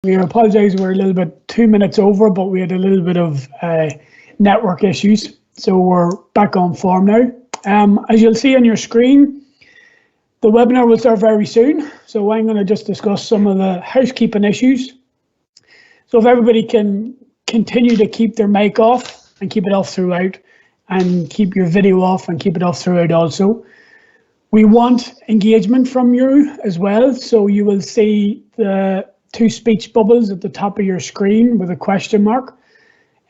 We apologise, we're a little bit 2 minutes over, but we had a little bit of network issues. So we're back on form now. As you'll see on your screen, the webinar will start very soon. So I'm going to just discuss some of the housekeeping issues. So if everybody can continue to keep their mic off and keep it off throughout, and keep your video off and keep it off throughout also. We want engagement from you as well. So you will see the 2 speech bubbles at the top of your screen with a question mark.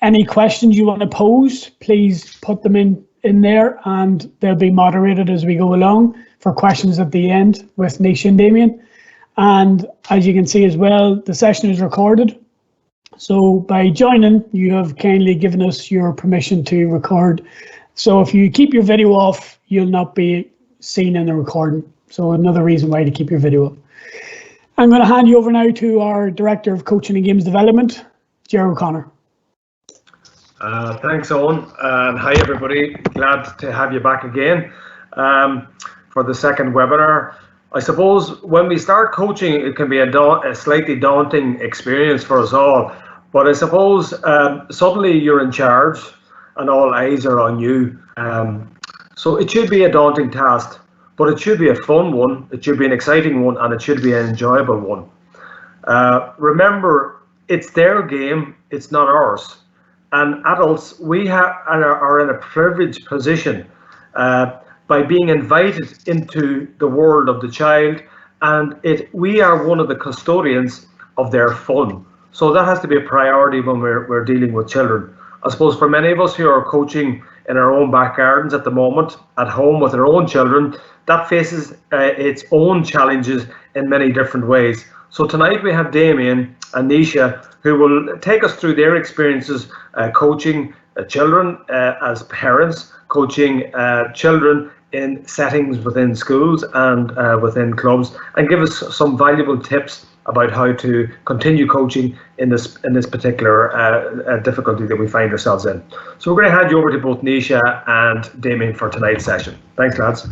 Any questions you want to pose, please put them in there and they'll be moderated as we go along for questions at the end with Nisha and Damien. And as you can see as well, the session is recorded. So by joining, you have kindly given us your permission to record. So if you keep your video off, you'll not be seen in the recording. So another reason why to keep your video up. I'm going to hand you over now to our Director of Coaching and Games Development, Gerard O'Connor. Thanks, Owen, and hi everybody. Glad to have you back again for the second webinar. I suppose when we start coaching, it can be a slightly daunting experience for us all. But I suppose suddenly you're in charge and all eyes are on you. So it should be a daunting task, but it should be a fun one, it should be an exciting one, and it should be an enjoyable one. Remember, it's their game, it's not ours. And adults, we are in a privileged position by being invited into the world of the child, and we are one of the custodians of their fun. So that has to be a priority when we're dealing with children. I suppose for many of us who are coaching in our own back gardens at the moment, at home with our own children, that faces its own challenges in many different ways. So tonight we have Damien and Nisha who will take us through their experiences coaching children as parents, coaching children in settings within schools and within clubs, and give us some valuable tips about how to continue coaching in this particular difficulty that we find ourselves in. So we're going to hand you over to both Nisha and Damien for tonight's session. Thanks, lads.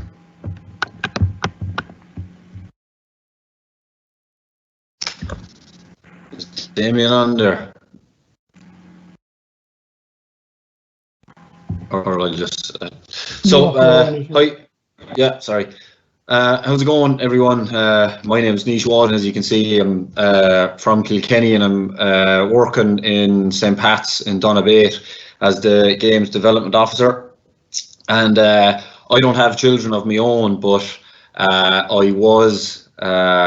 Is Damien on there? Or I'll just hi. Yeah, sorry. How's it going, everyone? My name is Nisha Walden. As you can see, I'm from Kilkenny, and I'm working in St. Pat's in Donabate as the Games Development Officer. And I don't have children of my own, but I was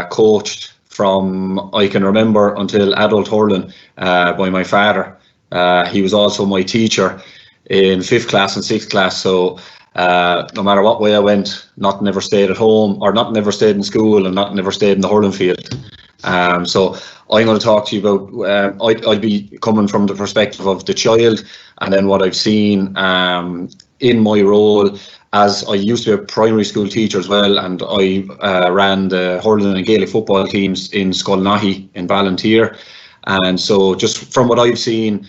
coached from I can remember until adult hurling by my father. He was also my teacher in 5th class and 6th class. So no matter what way I went, nothing ever stayed at home, or nothing ever stayed in school, and nothing ever stayed in the hurling field. So I'm going to talk to you about, I'd be coming from the perspective of the child, and then what I've seen in my role, as I used to be a primary school teacher as well, and I ran the hurling and Gaelic football teams in Sculnahy in Ballantyre. And so just from what I've seen,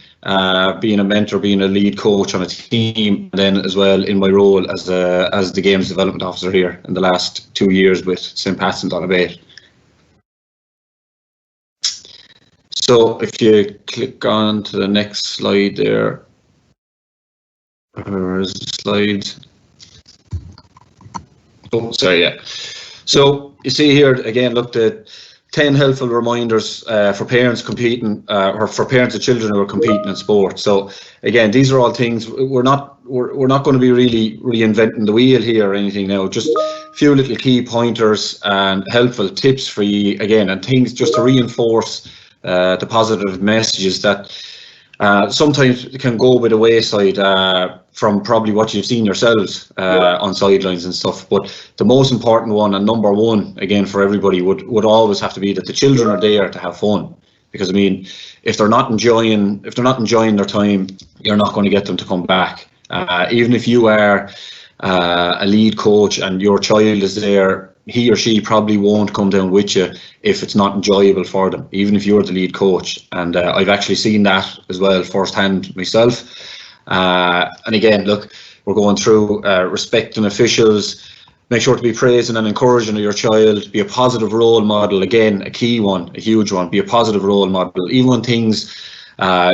being a mentor, being a lead coach on a team, and then as well in my role as the Games Development Officer here in the last 2 years with St. Pat's and Donabate. So if you click on to the next slide there, where is the slide? Oh, sorry, yeah. So you see here again, look, the 10 helpful reminders for parents competing, or for parents of children who are competing in sport. So again, these are all things we're not going to be really reinventing the wheel here or anything now. Just a few little key pointers and helpful tips for you again, and things just to reinforce the positive messages that sometimes can go by the wayside from probably what you've seen yourselves on sidelines and stuff. But the most important one, and number one again for everybody, would always have to be that the children are there to have fun. Because I mean, if they're not enjoying their time, you're not going to get them to come back. Even if you are a lead coach and your child is there, he or she probably won't come down with you if it's not enjoyable for them, even if you're the lead coach. And I've actually seen that as well firsthand myself. And again, look, we're going through respecting officials, make sure to be praising and encouraging of your child. Be a positive role model. Again, a key one, a huge one. Be a positive role model, even when things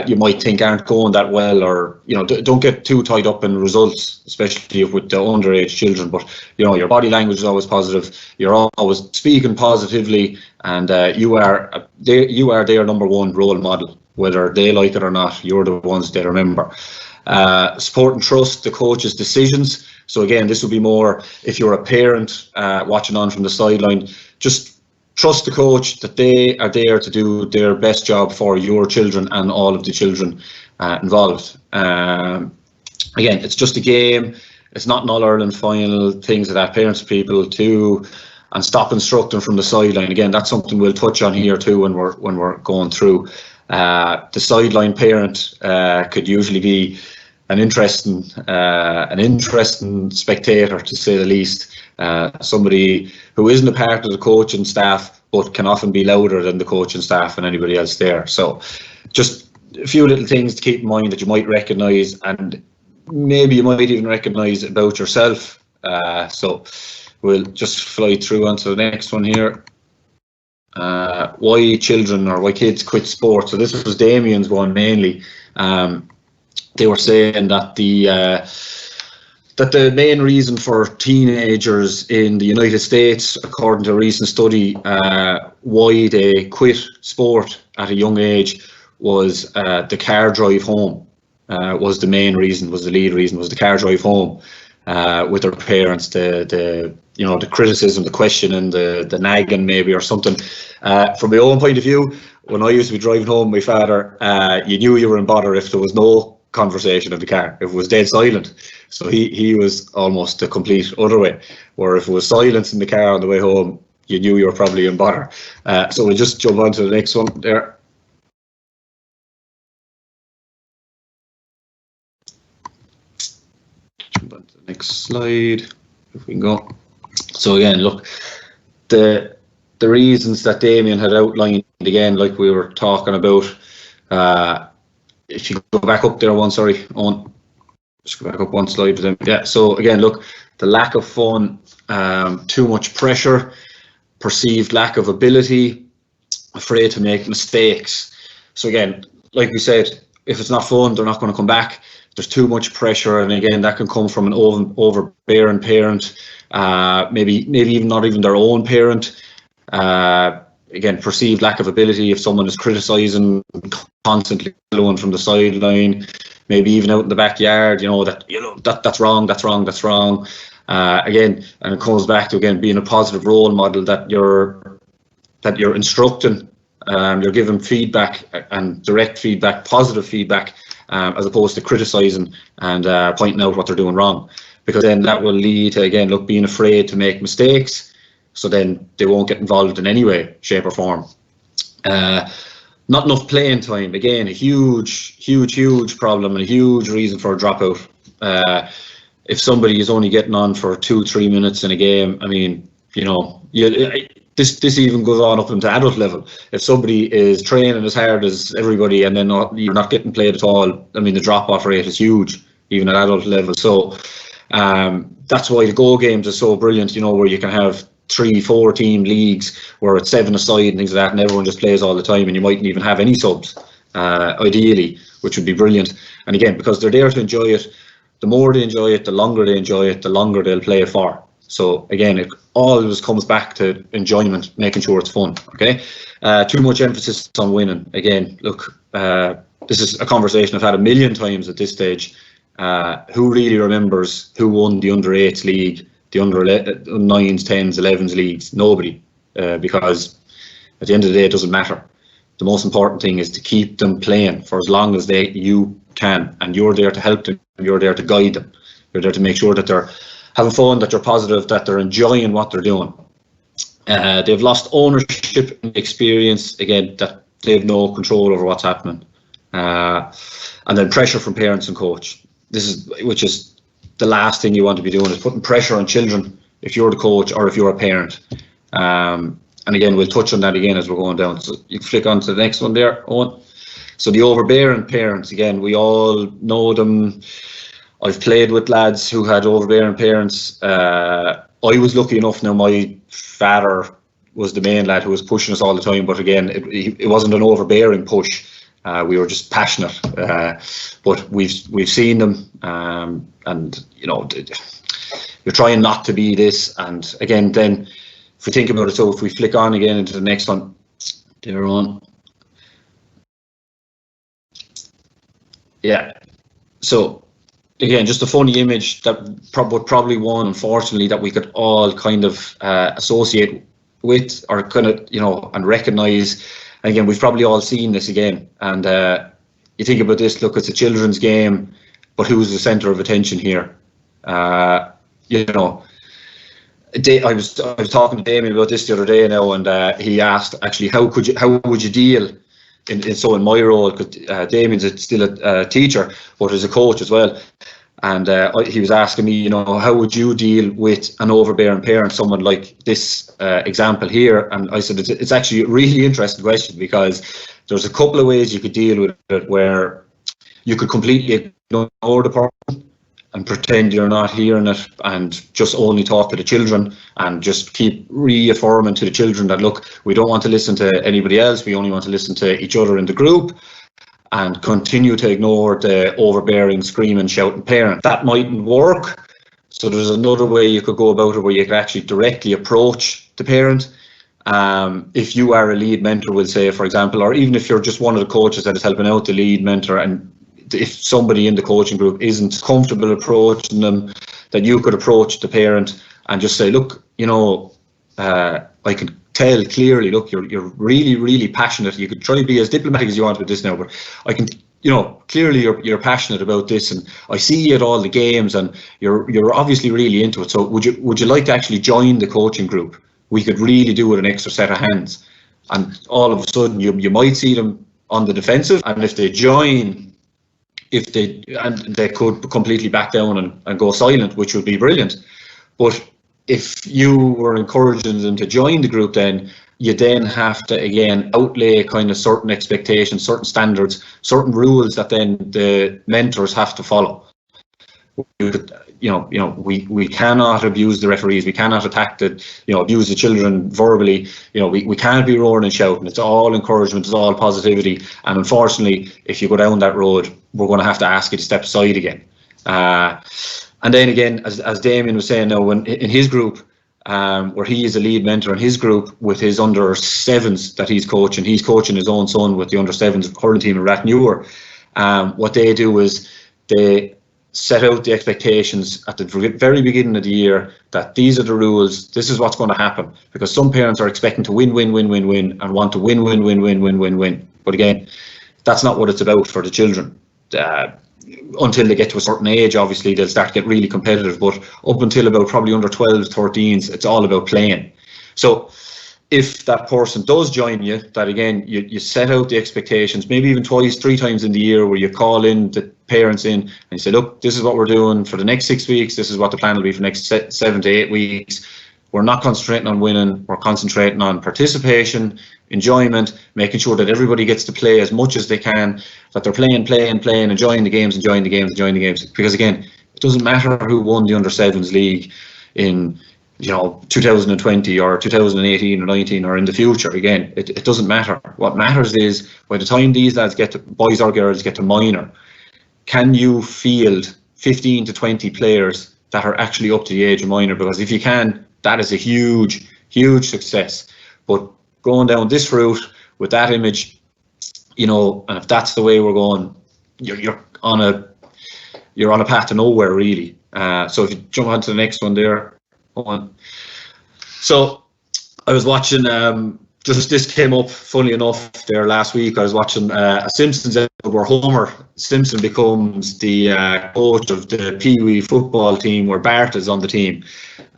you might think aren't going that well, or don't get too tied up in results, especially with the underage children. But your body language is always positive. You're always speaking positively, and you are their number one role model, whether they like it or not. You're the ones they remember. Support and trust the coach's decisions. So again, this will be more if you're a parent watching on from the sideline. Just trust the coach that they are there to do their best job for your children and all of the children involved. Again, it's just a game. It's not an All-Ireland final, things that parents people too, and stop instructing from the sideline. Again, that's something we'll touch on here too when we're going through. The sideline parent could usually be an interesting spectator, to say the least. Somebody who isn't a part of the coaching staff, but can often be louder than the coaching staff and anybody else there. So just a few little things to keep in mind that you might recognise, and maybe you might even recognise about yourself. So we'll just fly through onto the next one here. Why children or why kids quit sport. So this was Damien's one mainly. They were saying that the main reason for teenagers in the United States, according to a recent study, why they quit sport at a young age was the car drive home. Was the main reason, was the lead reason, was the car drive home with their parents, the criticism, the questioning, the nagging maybe or something. From my own point of view, when I used to be driving home with my father, you knew you were in bother if there was no conversation in the car, if it was dead silent. So he was almost the complete other way, where if it was silence in the car on the way home, you knew you were probably in bother. So we'll just jump on to the next one there. Jump on to the next slide, if we can go. So again, look, the reasons that Damien had outlined, again, like we were talking about, if you go back up there one, sorry, on, just go back up one slide to them. Yeah, so again, look, the lack of fun, too much pressure, perceived lack of ability, afraid to make mistakes. So again, like we said, if it's not fun, they're not going to come back. There's too much pressure, and again, that can come from an overbearing parent, maybe even not even their own parent. Again, perceived lack of ability. If someone is criticising, constantly blowing from the sideline, maybe even out in the backyard, that's wrong, that's wrong, that's wrong. Again, and it comes back to again being a positive role model, that you're instructing, you're giving feedback and direct feedback, positive feedback, as opposed to criticising and pointing out what they're doing wrong, because then that will lead to, again, being afraid to make mistakes. So then they won't get involved in any way, shape or form. Not enough playing time. Again, a huge problem and a huge reason for a dropout. If somebody is only getting on for 2-3 minutes in a game, I mean, this even goes on up into adult level. If somebody is training as hard as everybody and then you're not getting played at all, I mean, the drop-off rate is huge, even at adult level. So that's why the Go games are so brilliant, where you can have 3-4 team leagues where it's 7 aside and things like that, and everyone just plays all the time, and you mightn't even have any subs, ideally, which would be brilliant. And again, because they're there to enjoy it, the more they enjoy it, the longer they enjoy it, the longer they'll play it for. So again, it always comes back to enjoyment, making sure it's fun. Okay, too much emphasis on winning. Again, look, this is a conversation I've had a million times at this stage. Who really remembers who won the under 8s league, the under 9s, 10s, 11s leagues? Nobody, because at the end of the day, it doesn't matter. The most important thing is to keep them playing for as long as you can, and you're there to help them, you're there to guide them, you're there to make sure that they're having fun, that they're positive, that they're enjoying what they're doing. They've lost ownership and experience, again, that they have no control over what's happening. And then pressure from parents and coach. Which is the last thing you want to be doing, is putting pressure on children if you're the coach or if you're a parent. And again, we'll touch on that again as we're going down. So you can flick on to the next one there, Owen. So the overbearing parents, again, we all know them. I've played with lads who had overbearing parents. I was lucky enough. Now my father was the main lad who was pushing us all the time, but again, it wasn't an overbearing push. We were just passionate, but we've seen them, and you know, you're trying not to be this. And again, then if we think about it, so if we flick on again into the next one, they're on. Yeah. So again, just a funny image that probably one, unfortunately, that we could all kind of associate with, or kind of, you know, and recognise. Again, we've probably all seen this again. And you think about this, look, it's a children's game, but who's the centre of attention here? You know, I was talking to Damien about this the other day now, and he asked actually how would you deal in my role, because Damien's still a teacher, but as a coach as well. And he was asking me, you know, how would you deal with an overbearing parent, someone like this example here? And I said, it's actually a really interesting question, because there's a couple of ways you could deal with it, where you could completely ignore the person and pretend you're not hearing it and just only talk to the children and just keep reaffirming to the children that, look, we don't want to listen to anybody else, we only want to listen to each other in the group, and continue to ignore the overbearing, screaming, shouting parent. That mightn't work. So there's another way you could go about it, where you could actually directly approach the parent. If you are a lead mentor, we'll say, for example, or even if you're just one of the coaches that is helping out the lead mentor, and if somebody in the coaching group isn't comfortable approaching them, that you could approach the parent and just say, look, you know, I can tell clearly, look, you're really, really passionate. You could try to be as diplomatic as you want with this now, but I can, you know, clearly you're passionate about this, and I see you at all the games, and you're obviously really into it. So would you like to actually join the coaching group? We could really do with an extra set of hands. And all of a sudden you might see them on the defensive, and if they join, they could completely back down and go silent, which would be brilliant. But if you were encouraging them to join the group, then you then have to again outlay kind of certain expectations, certain standards, certain rules that then the mentors have to follow. We cannot abuse the referees. We cannot attack abuse the children verbally. We can't be roaring and shouting. It's all encouragement. It's all positivity. And unfortunately, if you go down that road, we're going to have to ask you to step aside again. And then again, as Damien was saying now, when in his group, where he is a lead mentor in his group with his under sevens that he's coaching his own son with the under sevens hurling team in Rathnewer. What they do is they set out the expectations at the very beginning of the year, that these are the rules, this is what's going to happen, because some parents are expecting to win and want to win. But again, that's not what it's about for the children. Until they get to a certain age, obviously they'll start to get really competitive, but up until about probably under 12s, 13s, it's all about playing. So if that person does join you, that again, you set out the expectations, maybe even twice, 3 times in the year, where you call in the parents in and you say, look, this is what we're doing for the next 6 weeks, this is what the plan will be for the next 7 to 8 weeks. We're not concentrating on winning, we're concentrating on participation, enjoyment, making sure that everybody gets to play as much as they can, that they're playing, enjoying the games. Because again, it doesn't matter who won the under sevens league in 2020 or 2018 or 19 or in the future. Again, it doesn't matter. What matters is, by the time these lads boys or girls get to minor, can you field 15 to 20 players that are actually up to the age of minor? Because if you can, that is a huge success. But going down this route with that image, and if that's the way we're going, you're on a path to nowhere, really. So if you jump on to the next one there. So I was watching, just this came up funny enough there last week. I was watching a Simpsons episode where Homer Simpson becomes the coach of the Pee Wee football team, where Bart is on the team.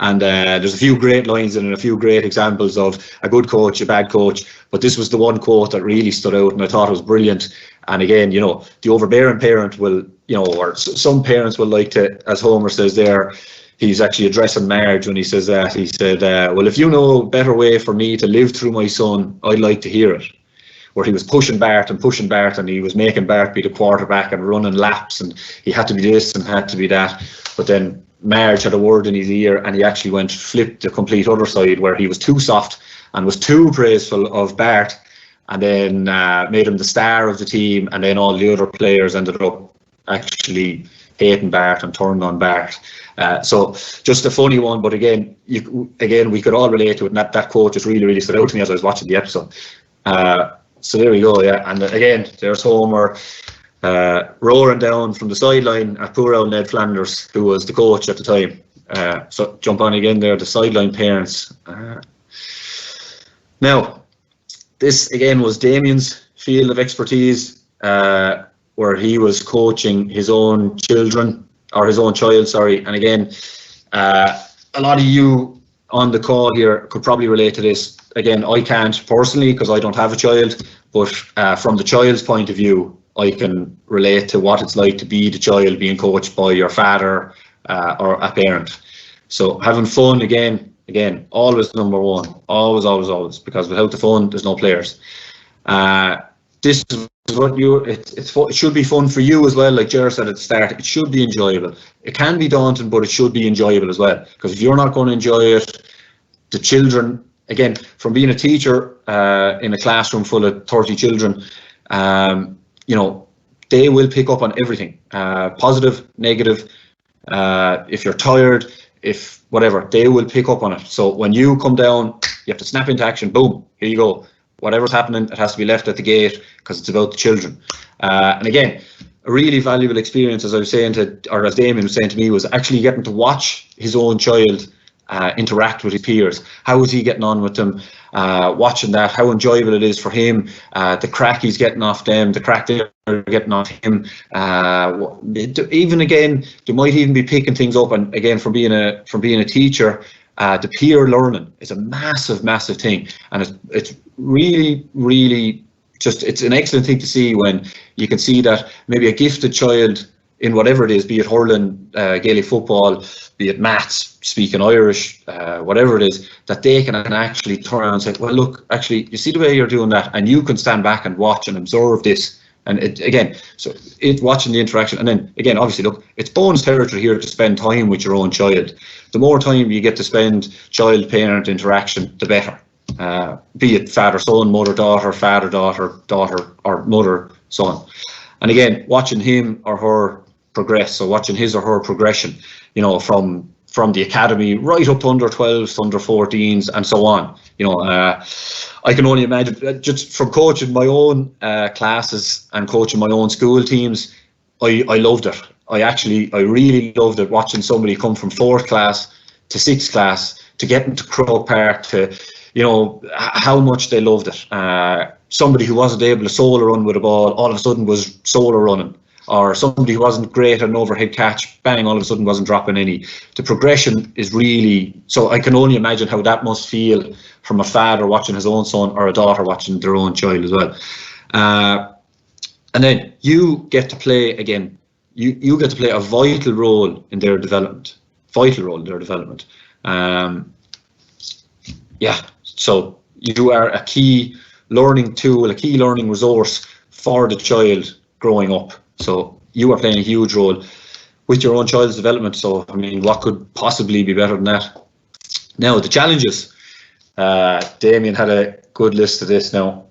And there's a few great lines in it, and a few great examples of a good coach, a bad coach. But this was the one quote that really stood out, and I thought it was brilliant. And again, the overbearing parent will, or some parents will like to, as Homer says there, he's actually addressing Marge when he says that. He said, well, if you know a better way for me to live through my son, I'd like to hear it. Where he was pushing Bart, and he was making Bart be the quarterback and running laps, and he had to be this and had to be that. But then Marge had a word in his ear, and he actually went flipped the complete other side, where he was too soft and was too praiseful of Bart, and then made him the star of the team, and then all the other players ended up actually hating Bart and turning on Bart. So just a funny one, but again, we could all relate to it, and that quote just really, really stood out to me as I was watching the episode. So there we go, yeah. And again, there's Homer roaring down from the sideline at poor old Ned Flanders, who was the coach at the time. So jump on again there, the sideline parents. Now, this again was Damien's field of expertise, where he was coaching his own children, or his own child, sorry. And again, a lot of you on the call here could probably relate to this. Again, I can't personally because I don't have a child, but from the child's point of view, I can relate to what it's like to be the child being coached by your father or a parent. So having fun, again, always number one, always, because without the fun, there's no players. This is what it should be fun for you as well. Like Ger said at the start, it should be enjoyable. It can be daunting, but it should be enjoyable as well. Because if you're not going to enjoy it, the children, again, from being a teacher in a classroom full of 30 children, they will pick up on everything, positive, negative. If you're tired, if whatever, they will pick up on it. So when you come down, you have to snap into action. Boom, here you go. Whatever's happening, it has to be left at the gate because it's about the children. And again, a really valuable experience, as I was saying as Damien was saying to me, was actually getting to watch his own child interact with his peers. How is he getting on with them? Watching that, how enjoyable it is for him, the crack he's getting off them, the crack they're getting off him. Even again, they might even be picking things up. And again, from being a teacher, the peer learning is a massive thing, and it's really just, it's an excellent thing to see when you can see that maybe a gifted child in whatever it is, be it hurling, Gaelic football, be it maths, speaking Irish, whatever it is, that they can actually turn around and say, well, look, actually, you see the way you're doing that, and you can stand back and watch and observe this. And watching the interaction, and then again, obviously, look, it's bonus territory here to spend time with your own child. The more time you get to spend child-parent interaction, the better. Be it father-son, mother-daughter, father-daughter, or mother-son. And again, watching him or her progress, so watching his or her progression, from the academy right up to under 12s, under 14s, and so on. I can only imagine, just from coaching my own classes and coaching my own school teams, I loved it. I really loved it, watching somebody come from 4th class to 6th class to get into Croke Park, to how much they loved it. Somebody who wasn't able to solo run with a ball all of a sudden was solo running, or somebody who wasn't great at an overhead catch, bang, all of a sudden wasn't dropping any. The progression is really, so I can only imagine how that must feel from a father watching his own son, or a daughter watching their own child as well. And then you get to play, again, you get to play a vital role in their development. So you are a key learning tool, a key learning resource for the child growing up. So you are playing a huge role with your own child's development. So, I mean, what could possibly be better than that? Now, the challenges. Damien had a good list of this now.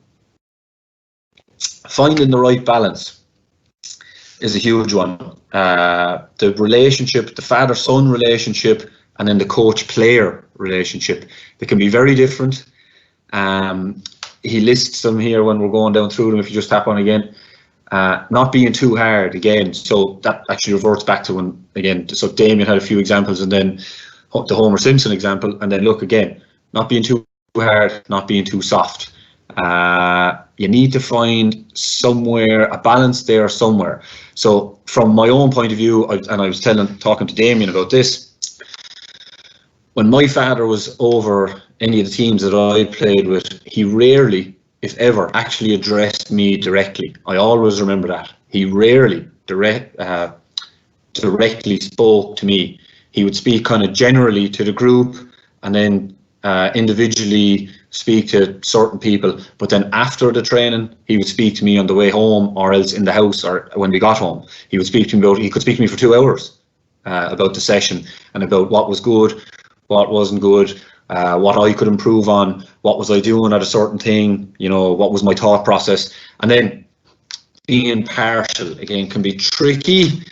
Finding the right balance is a huge one. The relationship, the father-son relationship, and then the coach-player relationship, they can be very different. He lists them here when we're going down through them, if you just tap on again. Not being too hard, again, so that actually reverts back to when, again, so Damien had a few examples, and then the Homer Simpson example, and then look again, not being too hard, not being too soft. You need to find somewhere, a balance there somewhere. So from my own point of view, and I was talking to Damien about this, when my father was over any of the teams that I played with, he rarely, if ever, actually addressed me directly. I always remember that. He rarely directly spoke to me. He would speak kind of generally to the group, and then individually speak to certain people. But then after the training, he would speak to me on the way home, or else in the house, or when we got home. He would speak to me he could speak to me for 2 hours. about the session and about what was good, what wasn't good, what I could improve on, what was I doing at a certain thing, you know, what was my thought process. And then being impartial, again, can be tricky,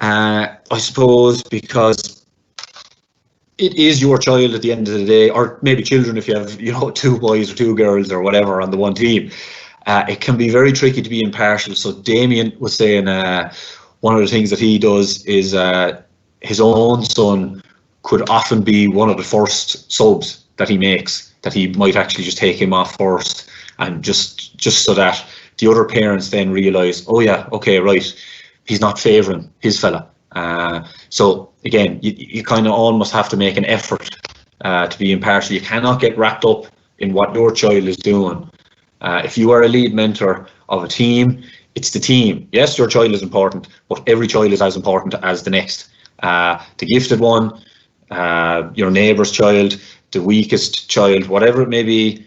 I suppose, because it is your child at the end of the day, or maybe children if you have, you know, 2 boys or 2 girls or whatever on the one team. It can be very tricky to be impartial. So Damien was saying one of the things that he does is his own son could often be one of the first subs that he makes, that he might actually just take him off first, and just so that the other parents then realise, oh yeah, okay, right, he's not favouring his fella. So again, you kind of almost have to make an effort to be impartial. You cannot get wrapped up in what your child is doing. If you are a lead mentor of a team, it's the team. Yes, your child is important, but every child is as important as the next. The gifted one, your neighbour's child, the weakest child, whatever it may be,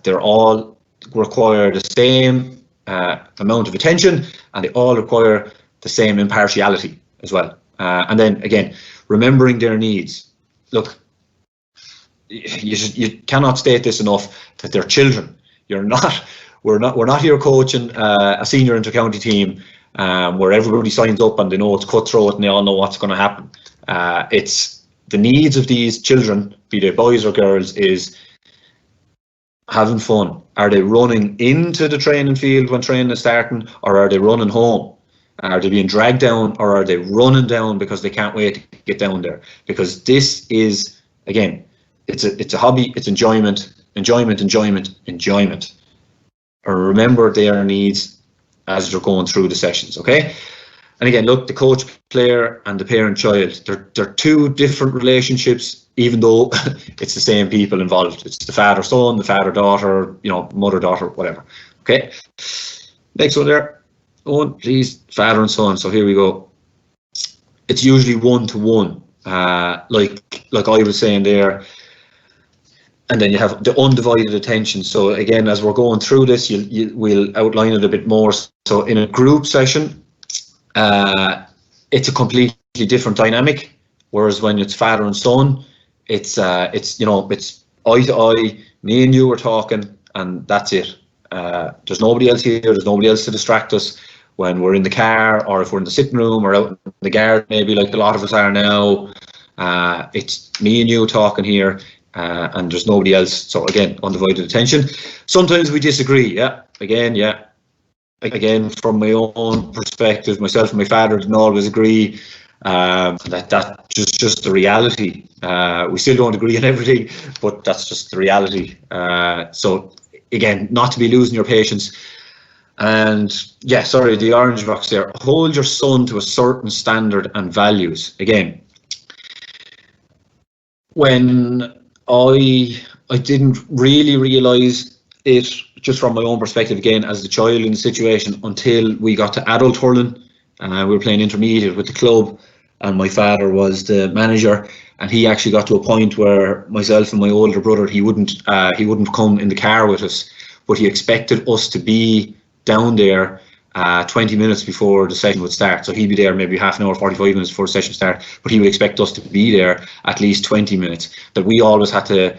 they're all require the same amount of attention, and they all require the same impartiality as well. And then again, remembering their needs. Look, you cannot state this enough, that they're children. We're not here coaching a senior inter-county team where everybody signs up and they know it's cutthroat and they all know what's going to happen. It's the needs of these children, be they boys or girls, is having fun. Are they running into the training field when training is starting, or are they running home? Are they being dragged down, or are they running down because they can't wait to get down there? Because this is, again, it's a hobby, it's enjoyment. Or remember their needs as they're going through the sessions, okay? And again, look, the coach player and the parent child, they're 2 different relationships, even though it's the same people involved. It's the father son, the father daughter, you know, mother daughter, whatever. Okay. Next one there. Owen, please, father and son. So here we go. It's usually 1-to-1, like I was saying there. And then you have the undivided attention. So again, as we're going through this, we'll outline it a bit more. So in a group session, it's a completely different dynamic. Whereas when it's father and son, it's you know, it's eye to eye, me and you are talking, and that's it. There's nobody else here. There's nobody else to distract us when we're in the car, or if we're in the sitting room or out in the garden, maybe like a lot of us are now. It's me and you talking here. And there's nobody else. So again, undivided attention. Sometimes we disagree. Again, from my own perspective, myself and my father didn't always agree. That's just the reality. We still don't agree on everything, but that's just the reality. So again, not to be losing your patience. And yeah, sorry, the orange box there. Hold your son to a certain standard and values. Again, when I didn't really realise it, just from my own perspective, again, as a child in the situation, until we got to adult hurling. We were playing intermediate with the club, and my father was the manager, and he actually got to a point where myself and my older brother, he wouldn't come in the car with us, but he expected us to be down there 20 minutes before the session would start. So he'd be there maybe half an hour, 45 minutes before the session start, but he would expect us to be there at least 20 minutes. That we always had to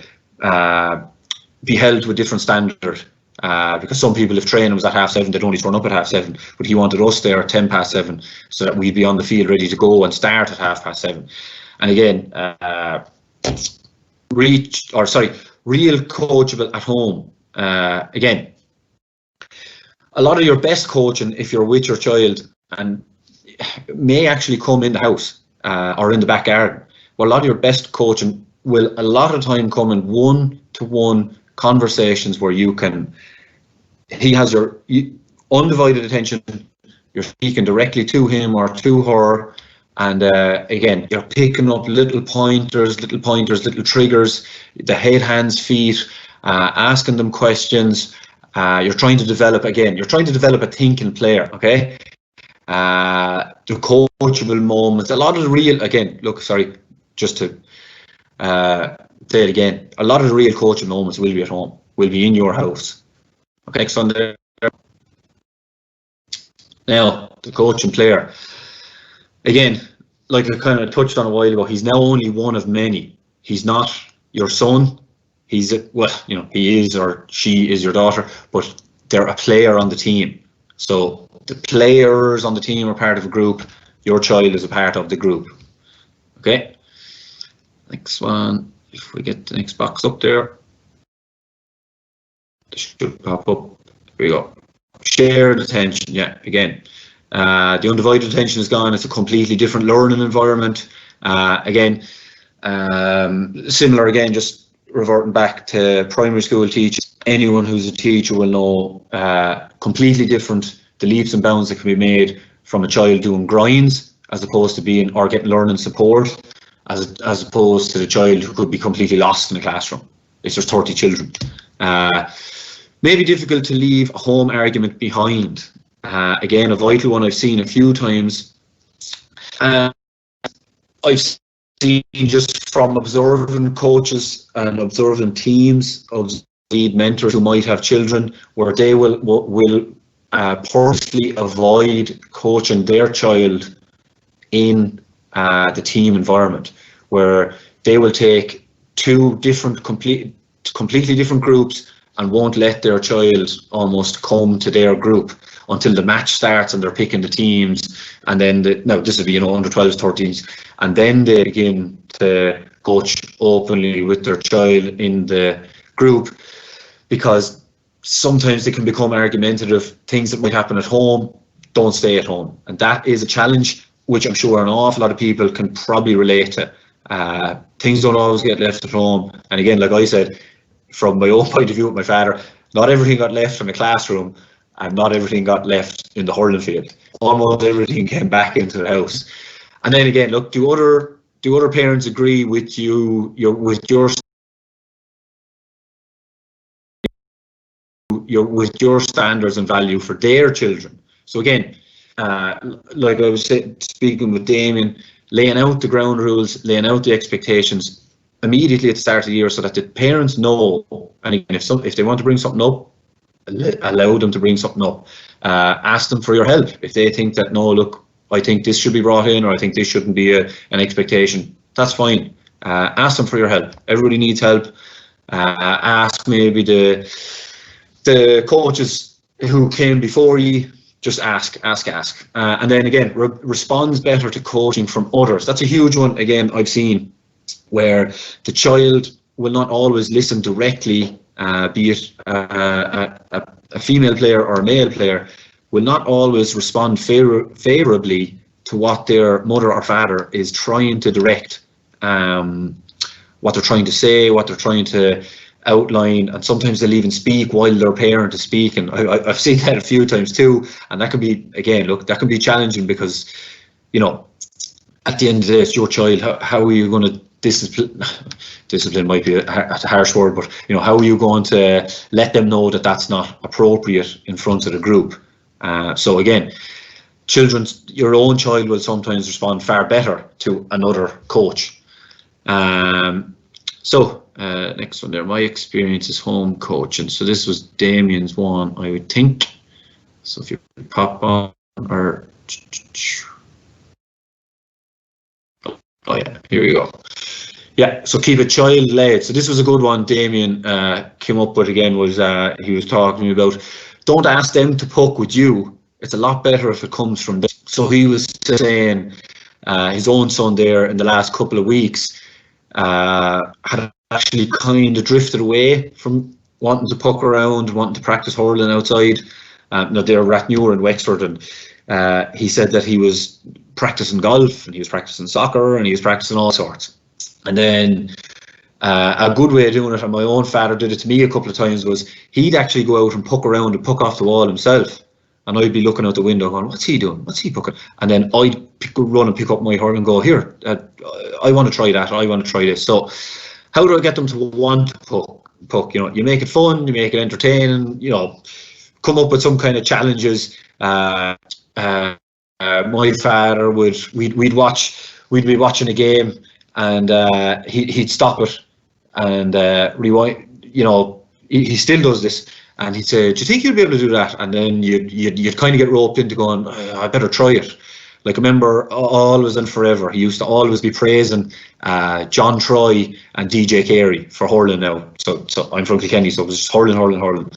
be held to a different standard, because some people, if training was at 7:30, they'd only turn up at 7:30, but he wanted us there at 7:10 so that we'd be on the field ready to go and start at 7:30. And again, real coachable at home. Again, a lot of your best coaching, if you're with your child, and may actually come in the house or in the back garden. Well, a lot of your best coaching will a lot of time come in 1-to-1 conversations where he has your undivided attention, you're speaking directly to him or to her, and again, you're picking up little pointers, little triggers, the head, hands, feet, asking them questions. You're trying to develop a thinking player, okay? The coachable moments, a lot of the real, again, just to say it again, a lot of the real coaching moments will be at home, will be in your house. Okay, next one there. Now, the coaching player. Again, like I kind of touched on a while ago, he's now only one of many. He's not your son. He's he is or she is your daughter, but they're a player on the team. So the players on the team are part of a group. Your child is a part of the group. Okay. Next one. If we get the next box up there, it should pop up. Here we go. Shared attention. Yeah. Again, the undivided attention is gone. It's a completely different learning environment. Again, similar again, just reverting back to primary school teachers. Anyone who's a teacher will know completely different the leaps and bounds that can be made from a child doing grinds as opposed to being or getting learning support as opposed to the child who could be completely lost in a classroom. It's just 30 children. Maybe difficult to leave a home argument behind. Again, a vital one I've seen a few times. I've seen just from observing coaches and observing teams of lead mentors who might have children where they will purposely avoid coaching their child in the team environment, where they will take two different completely different groups and won't let their child almost come to their group until the match starts and they're picking the teams, and then this would be under 12s, 13s, and then they begin to coach openly with their child in the group, because sometimes they can become argumentative. Things that might happen at home don't stay at home, and that is a challenge which I'm sure an awful lot of people can probably relate to. Things don't always get left at home, and again, like I said, from my own point of view with my father, not everything got left in the classroom and not everything got left in the hurling field. Almost everything came back into the house. And then again, look, do other parents agree with you with your standards and value for their children? So again, like I was speaking with Damien, laying out the ground rules, laying out the expectations immediately at the start of the year, so that the parents know. And again, if they want to bring something up, allow them to bring something up. Ask them for your help if they think that, no, look, I think this should be brought in, or I think this shouldn't be an expectation. That's fine. Ask them for your help. Everybody needs help. Ask maybe the coaches who came before you. Just ask. And then again, responds better to coaching from others. That's a huge one. Again, I've seen where the child will not always listen directly, be it a female player or a male player, will not always respond favourably to what their mother or father is trying to direct, what they're trying to say, what they're trying to outline, and sometimes they'll even speak while their parent is speaking. I've seen that a few times too, and that can be, again, look, that can be challenging, because at the end of the day, it's your child. How are you going to discipline might be a harsh word, but how are you going to let them know that that's not appropriate in front of the group? So again, your own child will sometimes respond far better to another coach. Next one there, my experience is home coaching. So this was Damien's one, I would think. So if you pop on, or oh yeah, here we go. Yeah, so keep it child-led. So this was a good one Damien came up with again, was he was talking to me about, don't ask them to puck with you. It's a lot better if it comes from them. So he was saying his own son there in the last couple of weeks had actually kind of drifted away from wanting to puck around, wanting to practice hurling outside. They're Rathnewer in Wexford, and he said that he was practicing golf, and he was practicing soccer, and he was practicing all sorts. And then a good way of doing it, and my own father did it to me a couple of times, was he'd actually go out and puck around and puck off the wall himself, and I'd be looking out the window going, what's he doing? What's he pucking? And then I'd run and pick up my hurl and go, here, I want to try that, I want to try this. So how do I get them to want to puck? You make it fun, you make it entertaining, come up with some kind of challenges. My father we'd be watching a game, and he'd stop it and rewind. He still does this, and he'd say, do you think you'll be able to do that? And then you'd kind of get roped into going, I better try it. Like, I remember always and forever, he used to always be praising John Troy and DJ Carey for hurling now. So I'm from Kilkenny, so it was just hurling.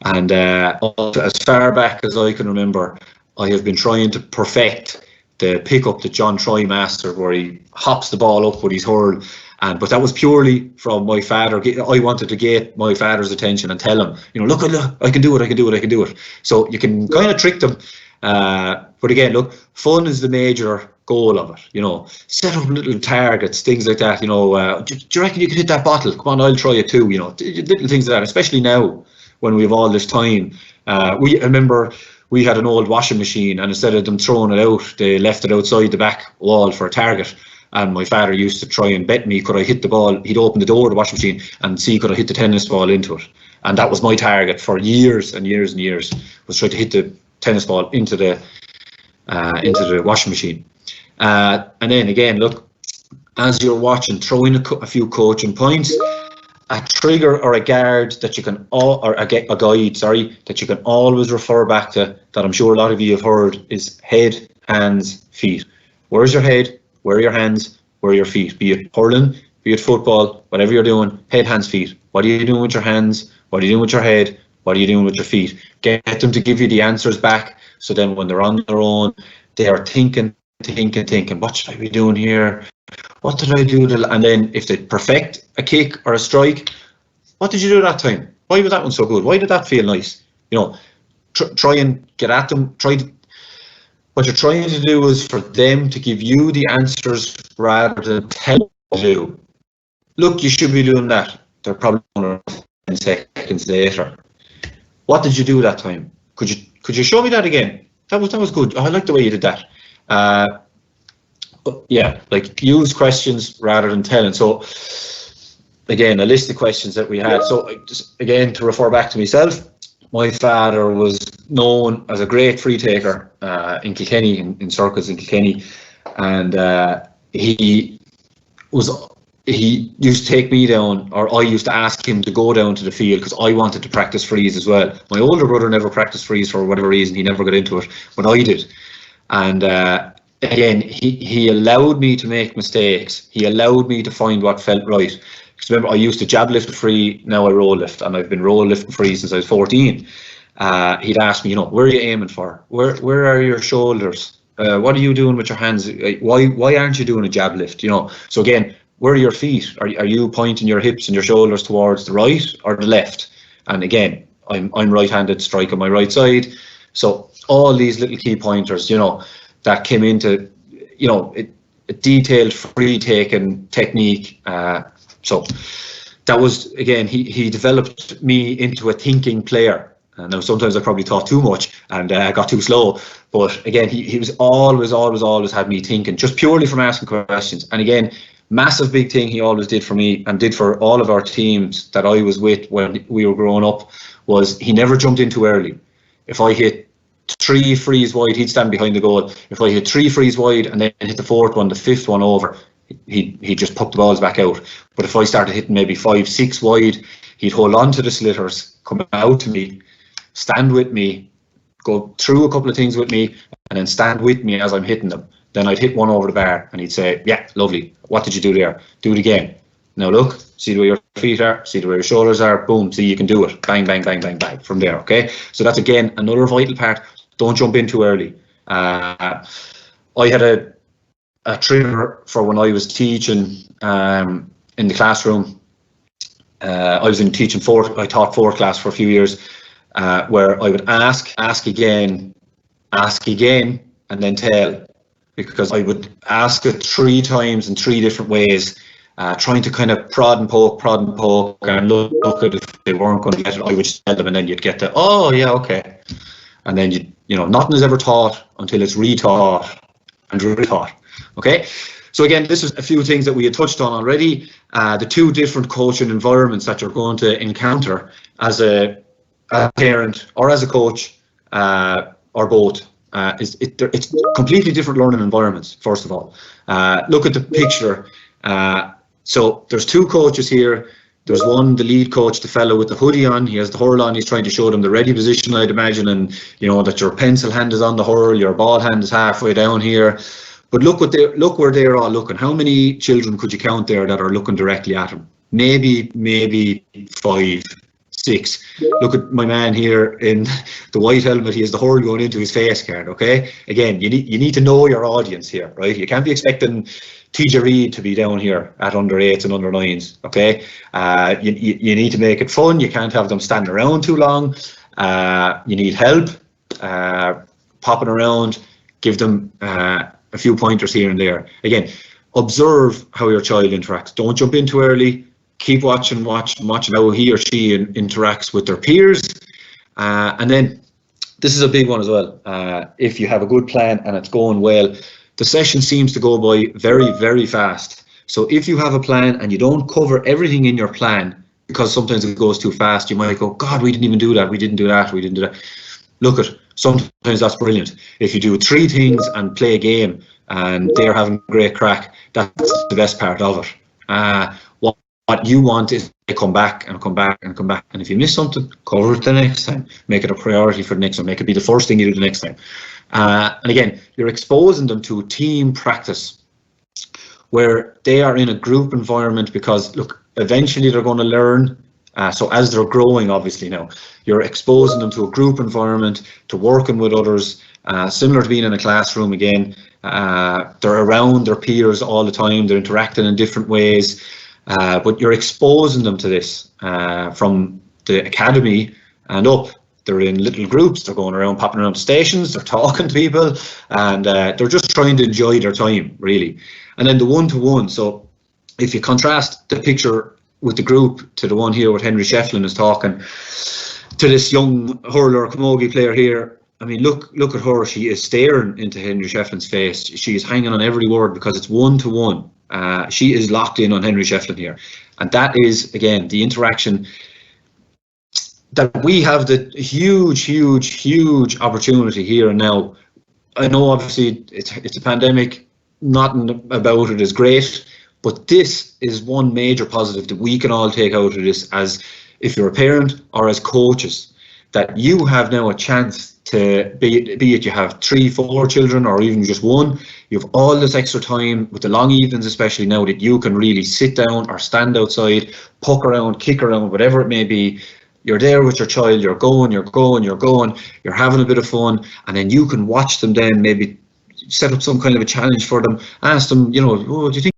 And as far back as I can remember, I have been trying to perfect the pickup that John Troy mastered, where he hops the ball up with his hurl. But that was purely from my father. I wanted to get my father's attention and tell him, look, I can do it. So you can kind of trick them. But again, look, fun is the major goal of it. Set up little targets, things like that. Do you reckon you could hit that bottle? Come on, I'll try it too. Little things like that, especially now when we have all this time. I remember we had an old washing machine, and instead of them throwing it out, they left it outside the back wall for a target. And my father used to try and bet me, could I hit the ball? He'd open the door of the washing machine and see could I hit the tennis ball into it. And that was my target for years and years and years, was try to hit the tennis ball into the washing machine. And then again, look, as you're watching, throw in a few coaching points, a trigger or a guard that you can, or a guide, that you can always refer back to, that I'm sure a lot of you have heard, is head, hands, feet. Where's your head? Where are your hands? Where are your feet? Be it hurling, be it football, whatever you're doing, head, hands, feet. What are you doing with your hands? What are you doing with your head? What are you doing with your feet? Get them to give you the answers back, so then when they're on their own, they are thinking, what should I be doing here? What did I do? And then if they perfect a kick or a strike, what did you do that time? Why was that one so good? Why did that feel nice? Try and get at them. What you're trying to do is for them to give you the answers rather than tell you to do. Look, you should be doing that. They're probably 10 seconds later. What did you do that time? Could you show me that again? That was good. I like the way you did that. Yeah, like, use questions rather than telling. So again, a list of questions that we had. So just again, to refer back to myself, my father was known as a great free taker in Kilkenny, in circles in Kilkenny, and he used to take me down, or I used to ask him to go down to the field because I wanted to practice frees as well. My older brother never practiced frees for whatever reason; he never got into it, but I did. And again, he allowed me to make mistakes. He allowed me to find what felt right. Because remember, I used to jab lift free, now I roll lift, and I've been roll lifting free since I was 14. He'd ask me, where are you aiming for? Where are your shoulders? What are you doing with your hands? Why aren't you doing a jab lift? So again, where are your feet? Are you pointing your hips and your shoulders towards the right or the left? And again, I'm right-handed, strike on my right side. So all these little key pointers, that came into, a detailed free taking technique. So that was, again, he developed me into a thinking player. Now, sometimes I probably thought too much and got too slow. But again, he was always had me thinking, just purely from asking questions. And again, massive big thing he always did for me and did for all of our teams that I was with when we were growing up was he never jumped in too early. If I hit 3 frees wide, he'd stand behind the goal. If I hit 3 frees wide and then hit the 4th one, the 5th one over, he'd just puck the balls back out. But if I started hitting maybe 5, 6 wide, he'd hold on to the slitters, come out to me, stand with me, go through a couple of things with me, and then stand with me as I'm hitting them. Then I'd hit one over the bar and he'd say, yeah, lovely. What did you do there? Do it again. Now look, see the way your feet are, see the way your shoulders are, boom, see you can do it. Bang, bang, bang, bang, bang from there, okay? So that's, again, another vital part. Don't jump in too early. I had a trigger for when I was teaching in the classroom. I was in teaching I taught 4th class for a few years, where I would ask again, and then tell. Because I would ask it 3 times in 3 different ways, trying to kind of prod and poke, and look at if they weren't going to get it, I would just tell them, and then you'd get the, oh yeah, okay. And then nothing is ever taught until it's retaught and retaught. Okay, so again, this is a few things that we had touched on already. The 2 different coaching environments that you're going to encounter as a parent or as a coach, or both. It's completely different learning environments. First of all, look at the picture. So there's 2 coaches here. There's one, the lead coach, the fellow with the hoodie on, he has the hurl on, he's trying to show them the ready position, I'd imagine, and that your pencil hand is on the hurl, your ball hand is halfway down here. But look where they're all looking. How many children could you count there that are looking directly at him? Maybe 5, 6. Look at my man here in the white helmet. He has the hurl going into his face card. Okay. Again, you need to know your audience here, right? You can't be expecting TJ Reid to be down here at under 8s and under 9s. Okay. You need to make it fun. You can't have them standing around too long. You need help, popping around. Give them a few pointers here and there. Again, observe how your child interacts. Don't jump in too early. Keep watching how he or she interacts with their peers. And then this is a big one as well. If you have a good plan and it's going well, the session seems to go by very, very fast. So if you have a plan and you don't cover everything in your plan, because sometimes it goes too fast, you might go, God, we didn't even do that. We didn't do that. We didn't do that. Look at, sometimes that's brilliant. If you do 3 things and play a game and they're having great crack, that's the best part of it. What you want is to come back and come back and come back. And if you miss something, cover it the next time. Make it a priority for the next time. Make it be the first thing you do the next time. And again, you're exposing them to team practice where they are in a group environment, because look, eventually they're going to learn. So as they're growing, obviously now, you're exposing them to a group environment, to working with others, similar to being in a classroom again. They're around their peers all the time. They're interacting in different ways. But you're exposing them to this from the academy and up. They're in little groups, they're going around, popping around stations, they're talking to people, and they're just trying to enjoy their time, really. And then the one-to-one, so if you contrast the picture with the group to the one here with Henry Shefflin is talking to this young hurler, camogie player here. I mean, look at her, she is staring into Henry Shefflin's face. She is hanging on every word because it's one-to-one. She is locked in on Henry Shefflin here. And that is, again, the interaction that we have, the huge opportunity here and now. I know obviously it's a pandemic, nothing about it is great, but this is one major positive that we can all take out of this, as if you're a parent or as coaches, that you have now a chance to be it you have 3, 4 children or even just one, you have all this extra time with the long evenings, especially now, that you can really sit down or stand outside, puck around, kick around, whatever it may be. You're there with your child, you're going, you're having a bit of fun, and then you can watch them then maybe set up some kind of a challenge for them, ask them, oh, do you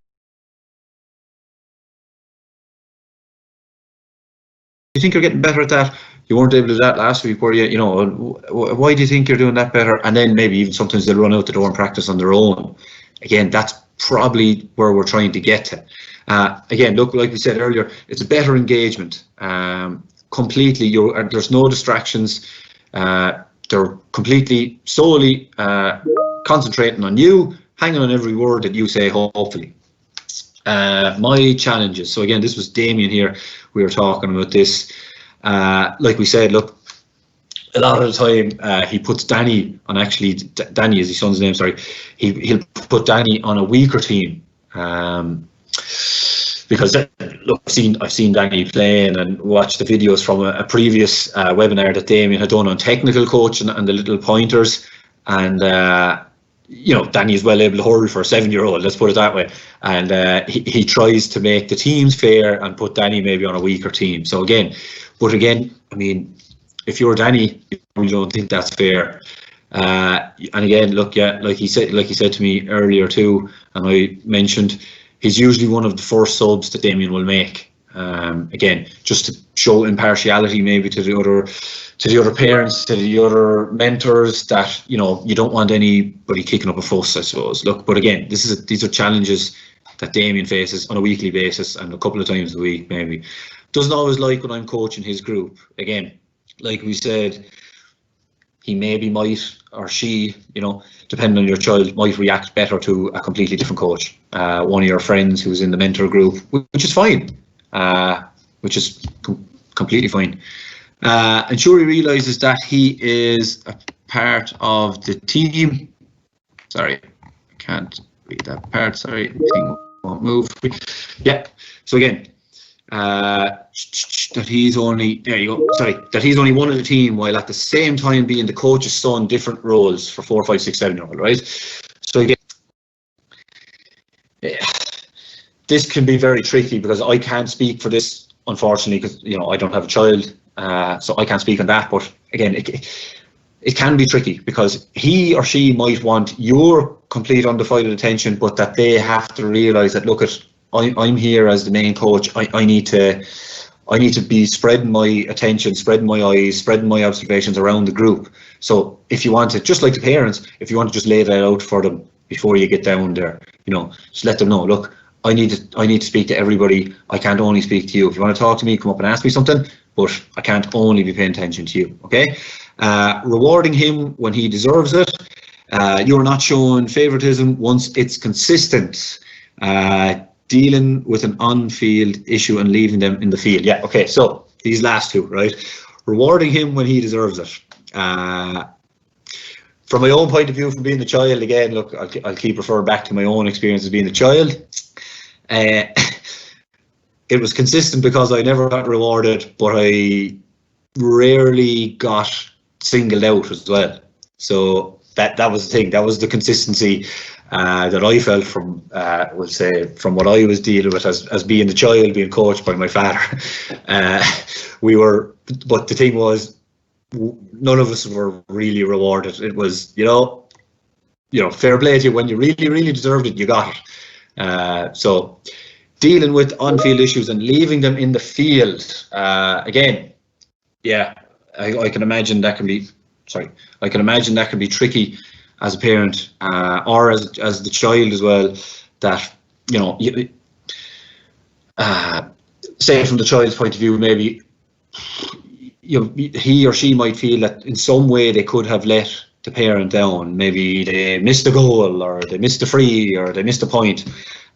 think you're getting better at that? You weren't able to do that last week, were you? Why do you think you're doing that better? And then maybe even sometimes they'll run out the door and practice on their own. Again, that's probably where we're trying to get to. Again, look, like we said earlier, it's a better engagement. Completely, there's no distractions. They're completely, solely concentrating on you, hanging on every word that you say, hopefully. My challenges. So again, this was Damien here. We were talking about this. Like we said, look, a lot of the time he puts Danny on, actually, Danny is his son's name, sorry. He'll put Danny on a weaker team. Because look, I've seen Danny playing and watched the videos from a previous webinar that Damien had done on technical coaching and the little pointers. And Danny is well able to hurl for a 7-year-old, let's put it that way. And he tries to make the teams fair and put Danny maybe on a weaker team. So again, I mean, if you're Danny, you don't think that's fair. And again, look, yeah, like he said to me earlier too, and I mentioned, he's usually one of the first subs that Damien will make. Again, just to show impartiality maybe to the other parents, to the other mentors, that you don't want anybody kicking up a fuss, I suppose. Look, but again, these are challenges that Damien faces on a weekly basis and a couple of times a week maybe. Doesn't always like when I'm coaching his group. Again, like we said, he maybe might, or she, depending on your child, might react better to a completely different coach. One of your friends who's in the mentor group, which is fine, which is completely fine. And sure, he realizes that he is a part of the team. Sorry, I can't read that part. Sorry, the thing won't move. Yeah. So again, that he's only that he's only one of the team, while at the same time being the coach's son, different roles for 4, 5, 6, 7-year-old, right? So again, this can be very tricky because I can't speak for this, unfortunately, because I don't have a child, so I can't speak on that. But again, it can be tricky because he or she might want your complete undivided attention, but that they have to realise that, look, I'm here as the main coach. I need to be spreading my attention, spreading my eyes, spreading my observations around the group. So if you want to, just like the parents, if you want to just lay that out for them before you get down there, just let them know, look, I need to speak to everybody. I can't only speak to you. If you want to talk to me, come up and ask me something, but I can't only be paying attention to you, okay? Rewarding him when he deserves it. You're not showing favoritism once it's consistent. Dealing with an on-field issue and leaving them in the field. Yeah, okay, so these last two, right? Rewarding him when he deserves it. From my own point of view, from being the child, again, look, I'll keep referring back to my own experience as being the child. It was consistent because I never got rewarded, but I rarely got singled out as well. So that was the thing. That was the consistency that I felt from, we'll say, from what I was dealing with as being the child, being coached by my father. But the thing was, none of us were really rewarded. It was, fair play to you. When you really, really deserved it, you got it. So dealing with on-field issues and leaving them in the field, again, yeah, I can imagine that can be, I can imagine that can be tricky as a parent, or as the child as well, that, say from the child's point of view, maybe he or she might feel that in some way they could have let the parent down. Maybe they missed a goal, or they missed a free, or they missed a point.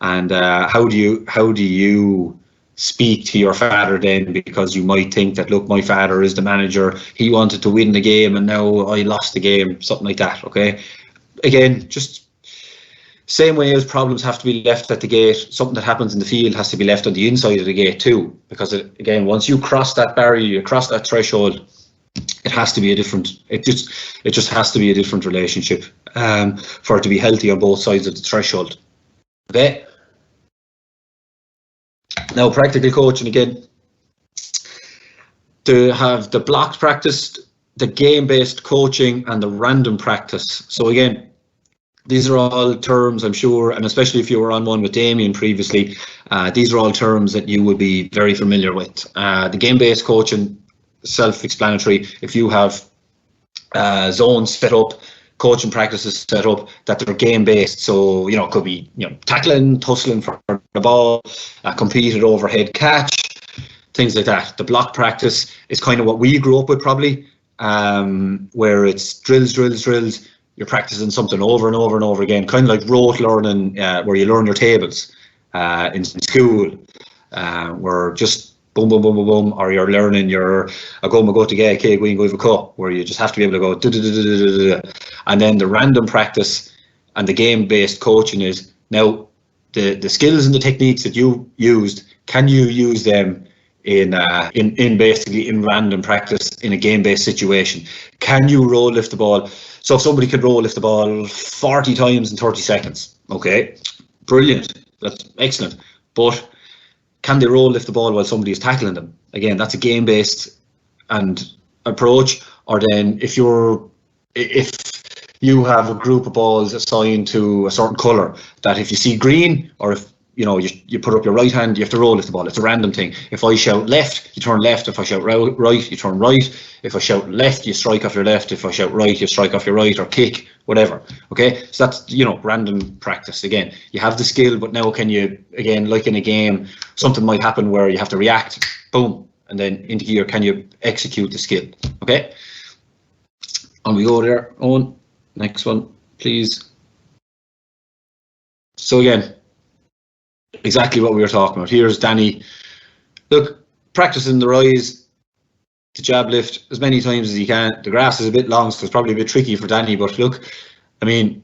And how do you speak to your father then? Because you might think that, look, my father is the manager, he wanted to win the game and now I lost the game, something like that, okay? Again, just same way as problems have to be left at the gate, something that happens in the field has to be left on the inside of the gate too, because again, once you cross that barrier, you cross that threshold, it has to be a different, it just has to be a different relationship for it to be healthy on both sides of the threshold. Okay. Now, practical coaching, again, to have the blocked practice, the game-based coaching, and the random practice. So again, these are all terms, I'm sure, and especially if you were on one with Damien previously, these are all terms that you would be very familiar with. The game-based coaching, self-explanatory. If you have zones set up, coaching practices set up that they're game-based, so it could be tackling, tussling for the ball, competed overhead catch, things like that. The block practice is kind of what we grew up with probably, where it's drills. You're practicing something over and over and over again, kind of like rote learning, where you learn your tables in school, where just boom, boom, boom, boom, boom, or you're learning your go to GAA, go have a cup, where you just have to be able to go and then the random practice and the game-based coaching is now the skills and the techniques that you used, can you use them in basically in random practice in a game-based situation? Can you roll lift the ball? So if somebody could roll lift the ball 40 times in 30 seconds, okay, brilliant, that's excellent, but can they roll lift the ball while somebody is tackling them? Again, that's a game-based and approach. Or then if you have a group of balls assigned to a certain colour, that if you see green, or if you put up your right hand, you have to roll lift the ball. It's a random thing. If I shout left, you turn left. If I shout right, you turn right. If I shout left, you strike off your left. If I shout right, you strike off your right, or kick, whatever. Okay, so that's random practice. Again, you have the skill, but now can you, again, like in a game, something might happen where you have to react, boom, and then into gear. Can you execute the skill? Okay, and we go there. On next one, please. So again, exactly what we were talking about. Here's Danny. Look, practicing the rise, the jab lift as many times as you can. The grass is a bit long, so it's probably a bit tricky for Danny, but look, I mean,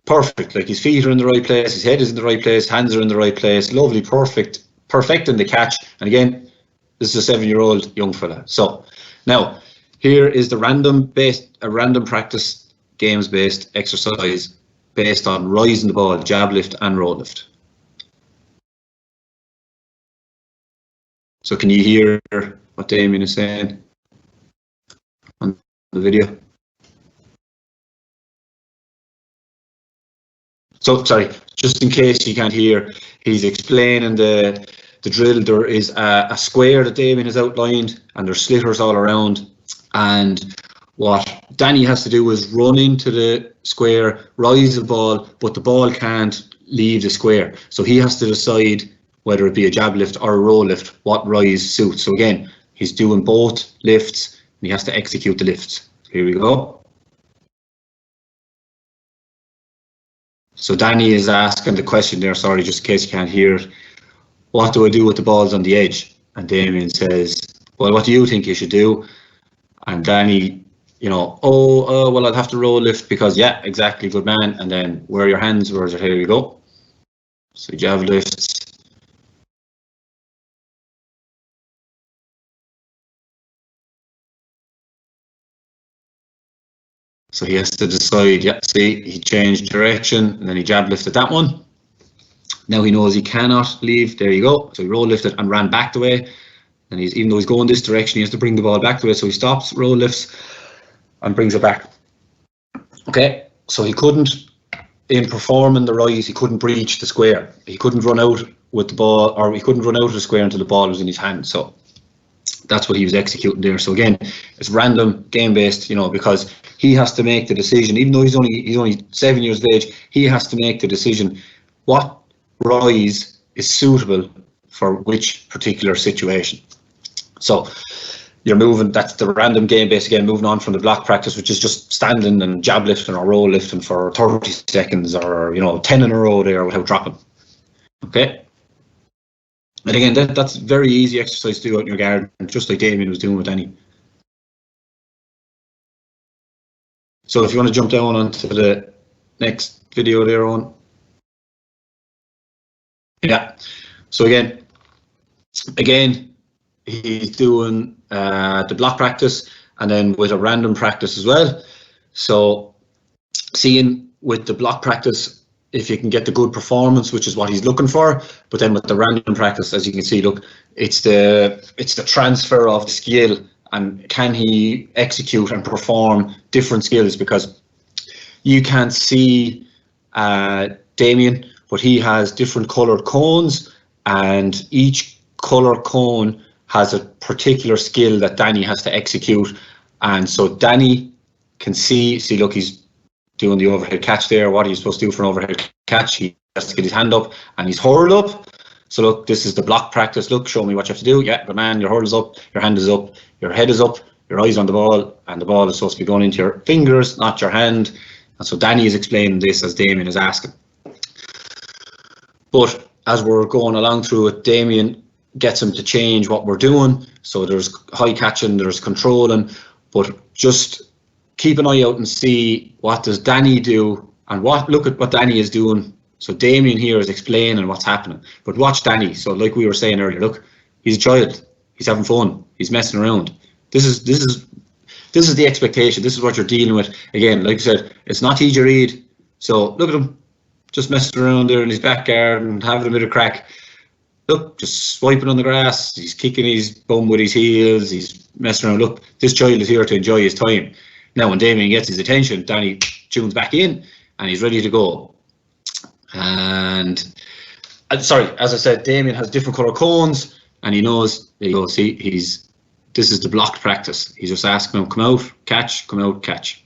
perfect. Like, his feet are in the right place, his head is in the right place, hands are in the right place. Lovely, perfect perfecting the catch. And again, this is a 7-year-old young fella. So now here is the random practice games-based exercise based on rising the ball, jab lift and roll lift. So can you hear what Damien is saying on the video? So sorry, just in case you can't hear, he's explaining the drill. There is a square that Damien has outlined, and there's slitters all around. And what Danny has to do is run into the square, rise the ball, but the ball can't leave the square. So he has to decide whether it be a jab lift or a roll lift, what rise suits. So again, he's doing both lifts, and he has to execute the lifts. Here we go. So Danny is asking the question there, sorry, just in case you can't hear it. What do I do with the balls on the edge? And Damien says, well, what do you think you should do? And Danny, you know, well, I'll have to roll lift because, yeah, exactly, good man. And then where are your hands? Where's it? Here you go. So jab lifts. So he has to decide, yeah, see, he changed direction and then he jab lifted that one. Now he knows he cannot leave, there you go. So he roll lifted and ran back the way. And even though he's going this direction, he has to bring the ball back the way. So he stops, roll lifts and brings it back. Okay, so he couldn't, in performing the rise, he couldn't breach the square. He couldn't run out with the ball, or he couldn't run out of the square until the ball was in his hand. So that's what he was executing there. So again, it's random, game-based, you know, because he has to make the decision. Even though he's only 7 years of age, he has to make the decision what rise is suitable for which particular situation. So you're moving, that's the random game-based, again, moving on from the block practice, which is just standing and jab lifting or roll lifting for 30 seconds or, you know, 10 in a row there without dropping. Okay. And again, that's very easy exercise to do out in your garden, just like Damien was doing with Danny. So if you want to jump down onto the next video there on. Yeah. So again, he's doing the block practice and then with a random practice as well. So seeing with the block practice, if you can get the good performance, which is what he's looking for, but then with the random practice, as you can see, look, it's the transfer of the skill, and can he execute and perform different skills, because you can't see Damien, but he has different coloured cones, and each colour cone has a particular skill that Danny has to execute. And so Danny can see, look, he's doing the overhead catch there. What are you supposed to do for an overhead catch? He has to get his hand up and he's hurled up. So look, this is the block practice. Look, show me what you have to do. Yeah, good man, your hurl is up, your hand is up, your head is up, your eyes on the ball, and the ball is supposed to be going into your fingers, not your hand. And so Danny is explaining this as Damien is asking. But as we're going along through it, Damien gets him to change what we're doing. So there's high catching, there's controlling, but just keep an eye out and see what does Danny do, and look at what Danny is doing. So Damien here is explaining what's happening, but watch Danny. So like we were saying earlier, look, he's a child, he's having fun, he's messing around. This is the expectation. This is what you're dealing with. Again, like I said, it's not easy to read. So look at him, just messing around there in his backyard and having a bit of crack. Look, just swiping on the grass. He's kicking his bum with his heels. He's messing around. Look, this child is here to enjoy his time. Now, when Damien gets his attention, Danny tunes back in and he's ready to go. And sorry, as I said, Damien has different colour cones, and he knows. There you go. See, this is the blocked practice. He's just asking him, come out, catch, come out, catch.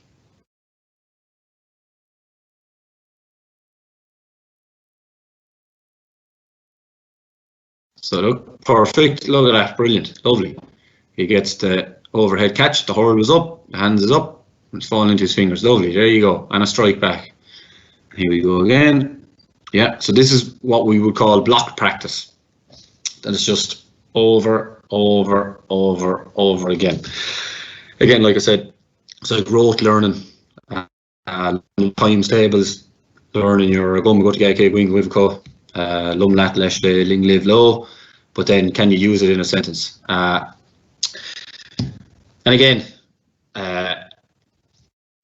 So look, perfect. Look at that, brilliant, lovely. He gets the overhead catch. The hurl is up, the hands is up, it's falling into his fingers. Lovely. There you go, and a strike back. Here we go again. Yeah, so this is what we would call block practice. That is just over again. Again, like I said, it's like rote learning, times tables, learning your go to GAA, Wing Wivco, Lum Lat Lesh Ling Live Low, but then can you use it in a sentence? And again,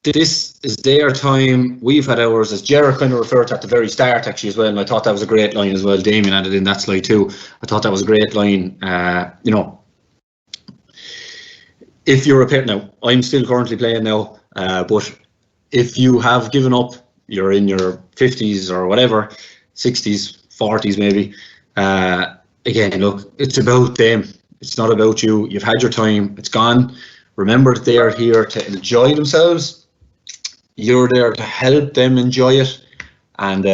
this is their time. We've had ours, as Jared kind of referred to at the very start actually as well, and I thought that was a great line as well. Damien added in that slide too. I thought that was a great line. You know, if you're a parent now, I'm still currently playing now, but if you have given up, you're in your 50s or whatever, 60s, 40s maybe, again, look, it's about them. It's not about you. You've had your time. It's gone. Remember that they are here to enjoy themselves. You're there to help them enjoy it. And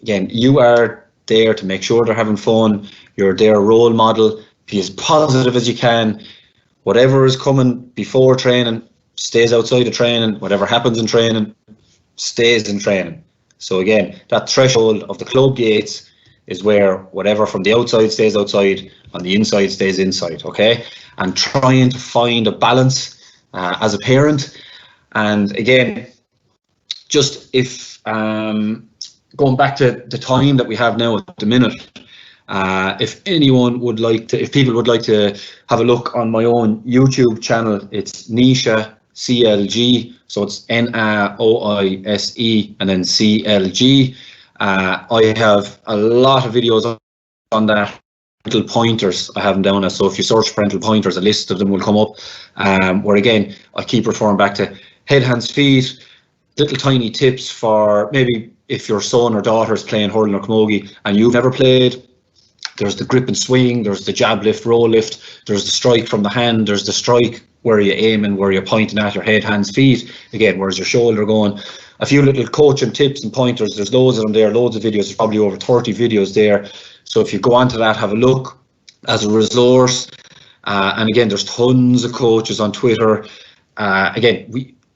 again, you are there to make sure they're having fun. You're their role model. Be as positive as you can. Whatever is coming before training stays outside of training. Whatever happens in training stays in training. So again, that threshold of the club gates is where whatever from the outside stays outside, on the inside stays inside, okay? And trying to find a balance as a parent. And again, just if going back to the time that we have now at the minute, if anyone would like to, if people would like to have a look on my own YouTube channel, it's Nisha CLG, so it's NAOISE and then CLG. I have a lot of videos on that. Parental pointers, I have them down as, so if you search parental pointers, a list of them will come up, where again I keep referring back to head, hands, feet, little tiny tips for maybe if your son or daughter is playing hurling or camogie and you've never played. There's the grip and swing, there's the jab lift, roll lift, there's the strike from the hand, there's the strike where you're aiming, where you're pointing at your head, hands, feet, again where's your shoulder going. A few little coaching tips and pointers, there's loads of them there, loads of videos, there's probably over 30 videos there. So if you go onto that, have a look as a resource. And again, there's tons of coaches on Twitter. Again,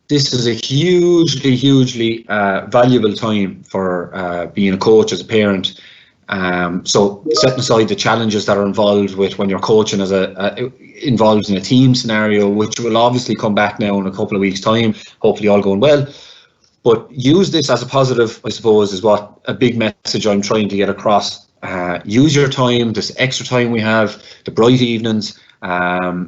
this is a hugely valuable time for being a coach as a parent. So setting aside the challenges that are involved with when you're coaching as involved in a team scenario, which will obviously come back now in a couple of weeks' time, hopefully all going well. But use this as a positive, I suppose, is what a big message I'm trying to get across. Use your time, this extra time we have, the bright evenings.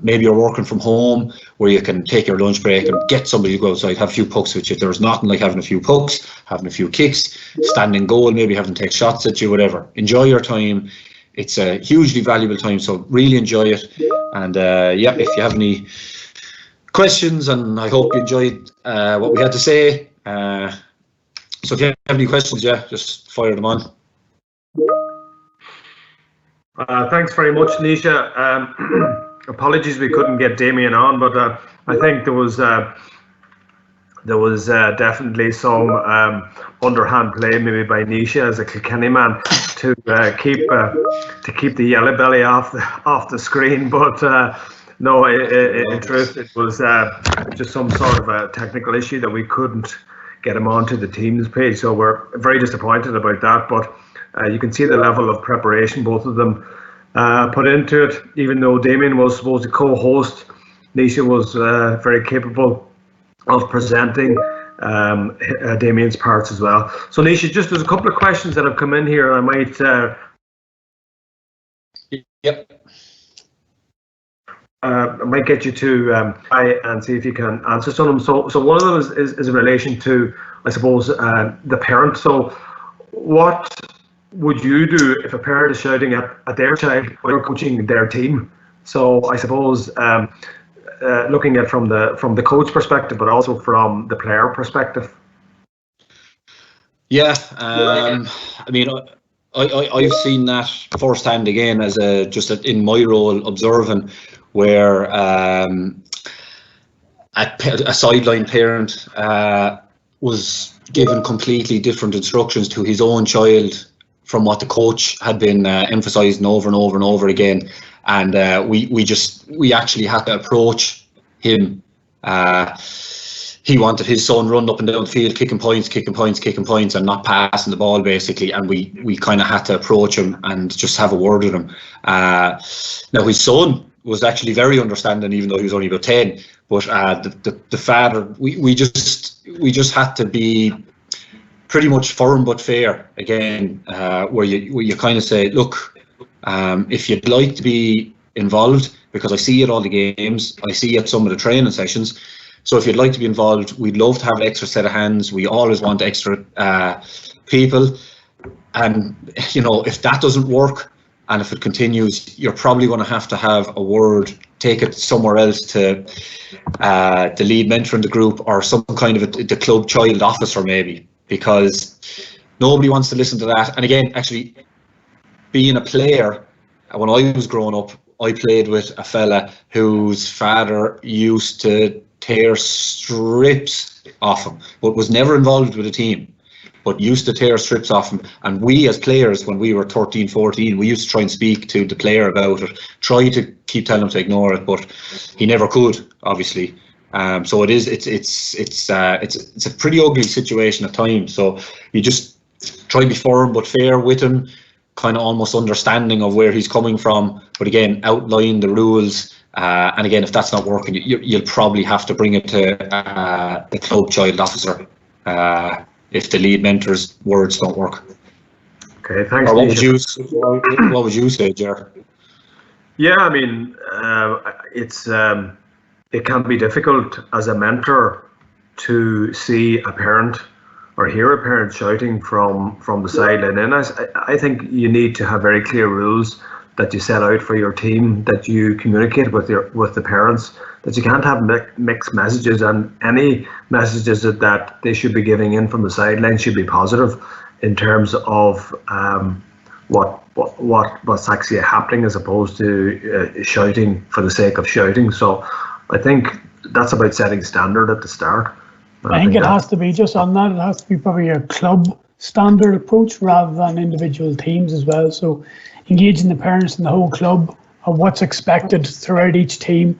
Maybe you're working from home where you can take your lunch break and get somebody to go outside, have a few pucks with you. There's nothing like having a few pucks, having a few kicks, standing goal, maybe having to take shots at you, whatever. Enjoy your time. It's a hugely valuable time, so really enjoy it. And yeah, if you have any questions, and I hope you enjoyed what we had to say. So if you have any questions, yeah, just fire them on. Thanks very much, Nisha. Apologies we couldn't get Damien on, but I think there was definitely some underhand play maybe by Nisha as a Kilkenny man to keep the yellow belly off the screen. But no, in truth, it was just some sort of a technical issue that we couldn't get him onto the Teams page. So we're very disappointed about that. But you can see the level of preparation both of them put into it. Even though Damien was supposed to co-host, Nisha was very capable of presenting Damien's parts as well. So Nisha, just there's a couple of questions that have come in here. I might I might get you to try and see if you can answer some of them. So one of them is in relation to, I suppose, the parent. So what would you do if a parent is shouting at their child while you're coaching their team? So I suppose looking at from the coach perspective, but also from the player perspective. Yeah, I mean, I've seen that firsthand again as just in my role observing, where a sideline parent was given completely different instructions to his own child from what the coach had been emphasising over and over and over again, and we actually had to approach him. He wanted his son running up and down the field, kicking points, and not passing the ball, basically. And we kind of had to approach him and just have a word with him. Now his son was actually very understanding, even though he was only about 10. But the father, we just had to be pretty much firm but fair again, where you kind of say, look, If you'd like to be involved, because I see it all the games, I see at some of the training sessions. So if you'd like to be involved, we'd love to have an extra set of hands. We always want extra people. And, you know, if that doesn't work, and if it continues, you're probably going to have a word, take it somewhere else to the lead mentor in the group, or some kind of the club child officer maybe, because nobody wants to listen to that. And again, actually, being a player, when I was growing up, I played with a fella whose father used to tear strips off him, but was never involved with a team, but used to tear strips off him. And we as players, when we were 13, 14, we used to try and speak to the player about it, try to keep telling him to ignore it, but he never could, obviously. So it's a pretty ugly situation at times. So you just try to be firm but fair with him, kind of almost understanding of where he's coming from, but again, outline the rules. And again, if that's not working, you'll probably have to bring it to the club child officer if the lead mentor's words don't work. Okay, thanks. Or what would you say, Ger? Yeah, I mean, it can be difficult as a mentor to see a parent or hear a parent shouting from the sideline. And I think you need to have very clear rules that you set out for your team, that you communicate with the parents, that you can't have mixed messages, and any messages that they should be giving in from the sideline should be positive in terms of what's actually happening, as opposed to shouting for the sake of shouting. So I think that's about setting standard at the start. I think it has to be, just on that, it has to be probably a club standard approach rather than individual teams as well. So engaging the parents in the whole club of what's expected throughout each team,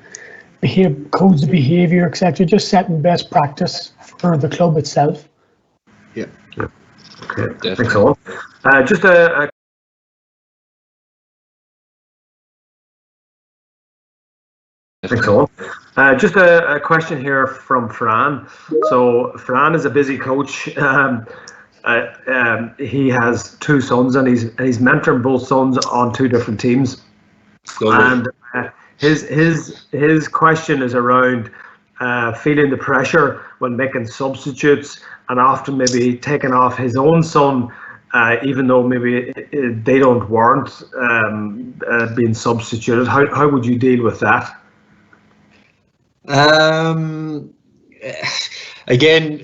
codes of behaviour, etc. Just setting best practice for the club itself. Yeah. Okay. Thanks a lot. Just a Just a question here from Fran. So Fran is a busy coach. He has two sons, and he's mentoring both sons on two different teams. And his question is around feeling the pressure when making substitutes, and often maybe taking off his own son, even though maybe they don't warrant being substituted. How would you deal with that? Again,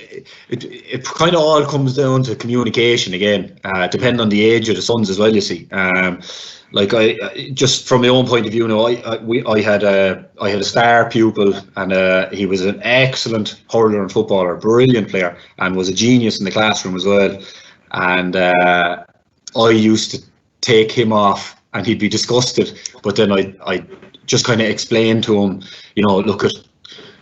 it kind of all comes down to communication again, depending on the age of the sons as well, you see. Like I just from my own point of view, I had a star pupil, and he was an excellent hurler and footballer, brilliant player, and was a genius in the classroom as well. And I used to take him off, and he'd be disgusted. But then I just kind of explained to him, look at.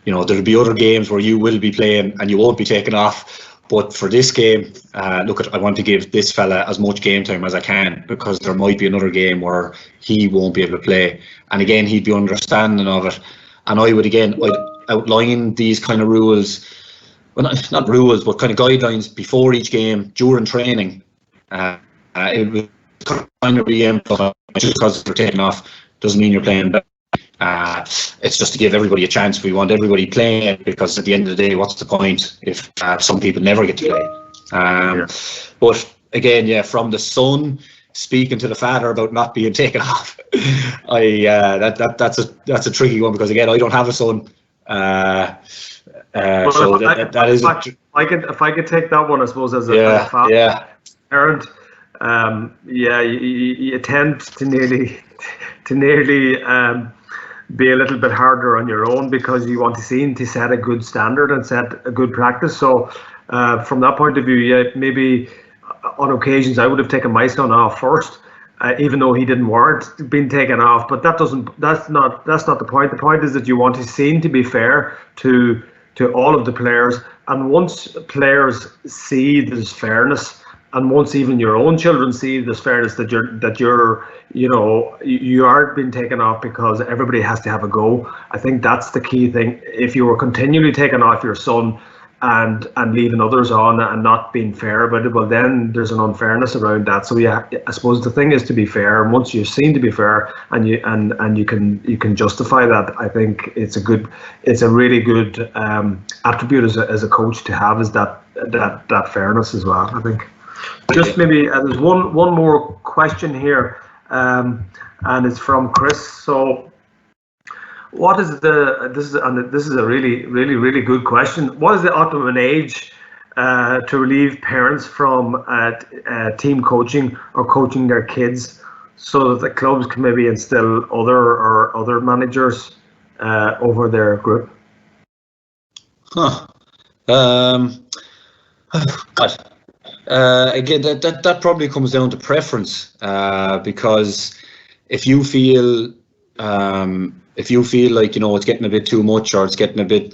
There'll be other games where you will be playing and you won't be taken off. But for this game, I want to give this fella as much game time as I can, because there might be another game where he won't be able to play. And again, he'd be understanding of it. And I'd outline these kind of rules, well, not rules, but kind of guidelines before each game, during training. It would kind of be just because they're taken off doesn't mean you're playing better. It's just to give everybody a chance. We want everybody playing, because at the end of the day, what's the point if some people never get to play? But again, from the son speaking to the father about not being taken off, that's a tricky one, because again, I don't have a son. If I could take that one, I suppose, as a father, parent, you tend to nearly be a little bit harder on your own, because you want to seem to set a good standard and set a good practice. So from that point of view, maybe on occasions I would have taken my son off first, even though he didn't warrant being taken off. But that's not the point. The point is that you want to seem to be fair to all of the players, and once players see there's fairness, and once even your own children see this fairness, that you aren't being taken off because everybody has to have a go. I think that's the key thing. If you were continually taking off your son, and leaving others on and not being fair about it, well, then there's an unfairness around that. So yeah, I suppose the thing is to be fair, and once you're seen to be fair and you can justify that, I think it's a really good attribute as a coach to have, is that fairness as well, I think. Just maybe there's one more question here, and it's from Chris. So what is this is a really good question. What is the optimum age to relieve parents from team coaching or coaching their kids, so that the clubs can maybe instill other managers over their group? Again, that probably comes down to preference, because if you feel like, it's getting a bit too much, or it's getting a bit,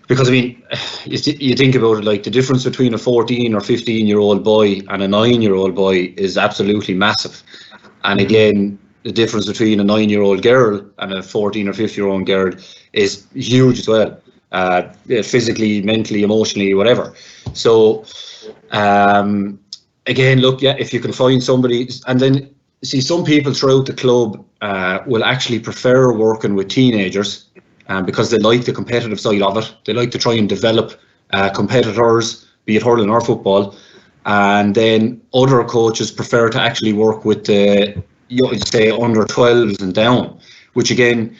because I mean, you think about it, like the difference between a 14 or 15-year-old boy and a 9-year-old boy is absolutely massive. And again, the difference between a 9-year-old girl and a 14 or 15-year-old girl is huge as well, physically, mentally, emotionally, whatever. So again, look, yeah, if you can find somebody, and then see, some people throughout the club will actually prefer working with teenagers, because they like the competitive side of it. They like to try and develop competitors, be it hurling or football. And then other coaches prefer to actually work with the, say, under 12s and down, which again,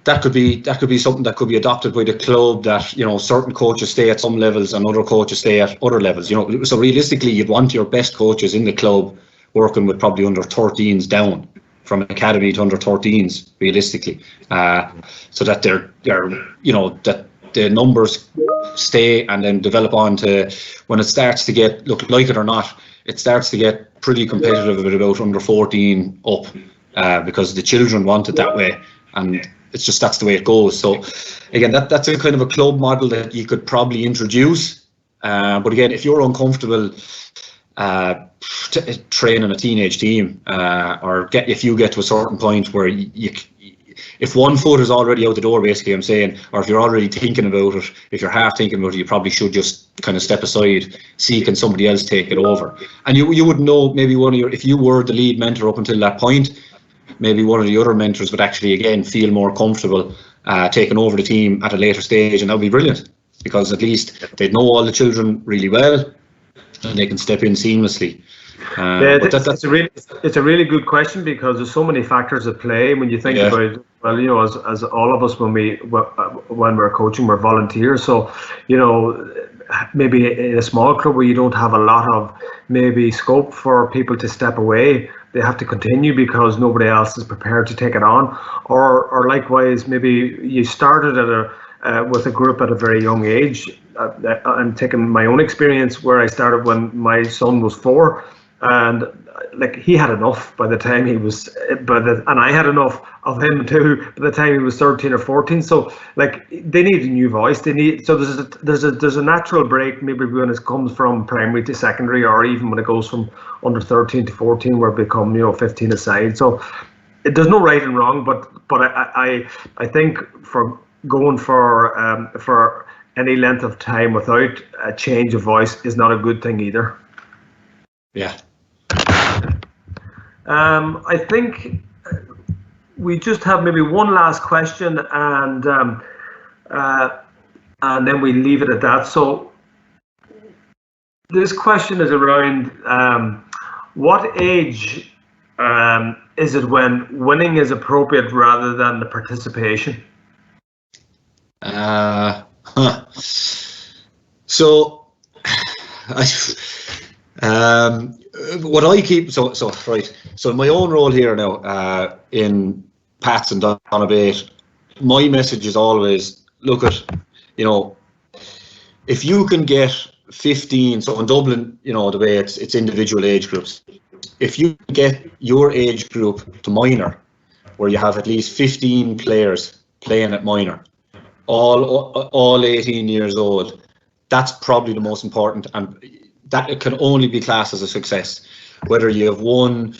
that could be something that could be adopted by the club, that certain coaches stay at some levels and other coaches stay at other levels. So realistically, you'd want your best coaches in the club working with probably under 13s down, from academy to under 13s, realistically, so that they're that the numbers stay and then develop on to, when it starts to get, look, like it or not, it starts to get pretty competitive at about under 14 up, because the children want it that way, and it's just, that's the way it goes. So again, that's a kind of a club model that you could probably introduce, but again, if you're uncomfortable training a teenage team, or if you get to a certain point where if one foot is already out the door, basically, I'm saying, or if you're already thinking about it, if you're half thinking about it, you probably should just kind of step aside, see can somebody else take it over. And you would know, maybe if you were the lead mentor up until that point, maybe one of the other mentors would actually, again, feel more comfortable taking over the team at a later stage, and that would be brilliant, because at least they'd know all the children really well and they can step in seamlessly. It's a really good question, because there's so many factors at play when you think about, well, as all of us, when we're coaching, we're volunteers. So maybe in a small club where you don't have a lot of maybe scope for people to step away, they have to continue because nobody else is prepared to take it on. Or likewise, maybe you started with a group at a very young age. I'm taking my own experience, where I started when my son was 4, and like, he had enough by the time he was, and I had enough of him too by the time he was 13 or 14. So like, they need a new voice. So there's a natural break, maybe when it comes from primary to secondary, or even when it goes from under 13 to 14, where it become 15 aside. So there's no right and wrong, but I think for going for any length of time without a change of voice is not a good thing either. Yeah. I think we just have maybe one last question, and then we leave it at that. So this question is around what age is it when winning is appropriate rather than the participation? So what I keep, so right, so in my own role here now, in Pats and Donabate, my message is always, look at, if you can get 15, so in Dublin, the way it's individual age groups, if you get your age group to minor, where you have at least 15 players playing at minor, all 18 years old, that's probably the most important, and that it can only be classed as a success. Whether you have won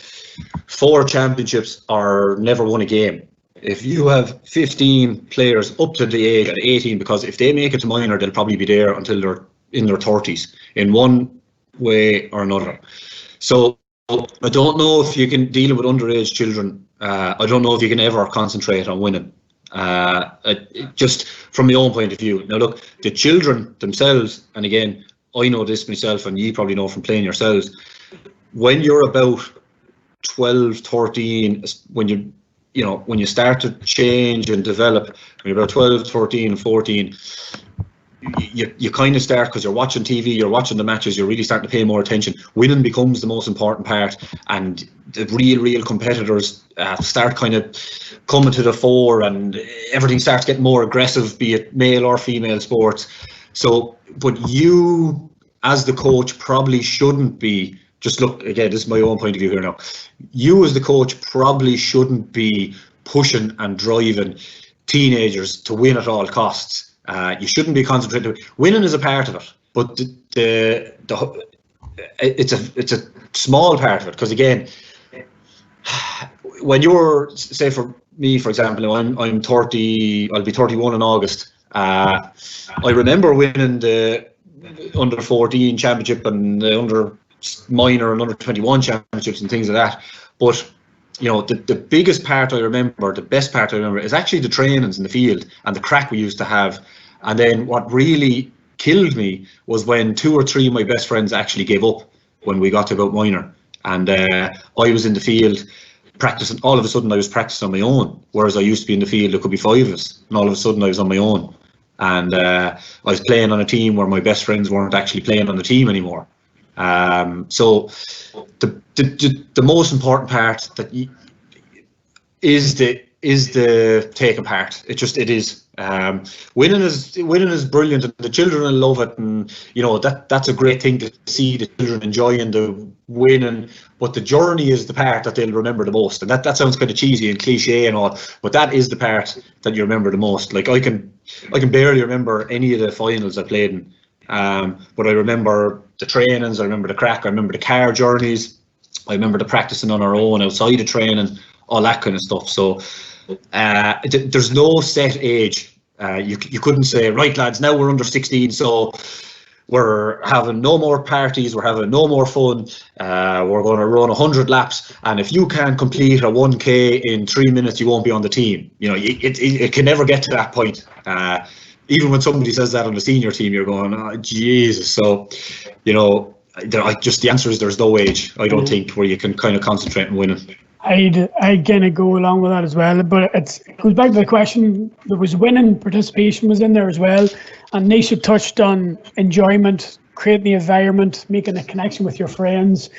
4 championships or never won a game, if you have 15 players up to the age of 18, because if they make it to minor, they'll probably be there until they're in their 30s in one way or another. So I don't know if you can deal with underage children. I don't know if you can ever concentrate on winning. Just from my own point of view. Now look, the children themselves, and again, I know this myself, and you probably know from playing yourselves, when you're about 12, 13, when you start to change and develop, when you're about 12, 13, 14, you kind of start, because you're watching TV, you're watching the matches, you're really starting to pay more attention. Winning becomes the most important part, and the real competitors start kind of coming to the fore, and everything starts getting more aggressive, be it male or female sports. So, but you, as the coach, probably shouldn't be, just look, again, this is my own point of view here now, you as the coach probably shouldn't be pushing and driving teenagers to win at all costs. You shouldn't be concentrated. Winning is a part of it, but it's a small part of it. Because again, when you're, say for me, for example, I'm 30. I'll be 31 in August. I remember winning the under 14 championship and the under minor and under 21 championships and things like that. But you know, the biggest part I remember, the best part I remember, is actually the trainings in the field and the crack we used to have. And then what really killed me was when 2 or 3 of my best friends actually gave up when we got to about minor. And I was in the field practicing. All of a sudden I was practicing on my own, whereas I used to be in the field, there could be 5 of us, and all of a sudden I was on my own. And I was playing on a team where my best friends weren't actually playing on the team anymore. So the most important part that is the taking part. It is. Winning is brilliant, and the children will love it, and you know that's a great thing to see the children enjoying the winning. But the journey is the part that they'll remember the most, and that sounds kind of cheesy and cliche and all, but that is the part that you remember the most. Like I can barely remember any of the finals I played in, but I remember the trainings, I remember the crack, I remember the car journeys, I remember the practicing on our own outside of training, all that kind of stuff. So there's no set age. You couldn't say, right lads, now we're under 16, so we're having no more parties, we're having no more fun, we're going to run 100 laps, and if you can't complete a 1k in 3 minutes, you won't be on the team. You know, it can never get to that point. Even when somebody says that on the senior team, you're going, oh Jesus. So, you know, the answer is there's no age, I don't think, where you can kind of concentrate on winning. I'd kind of go along with that as well, but it goes back to the question. There was winning, participation was in there as well, and Nisha touched on enjoyment, creating the environment, making a connection with your friends,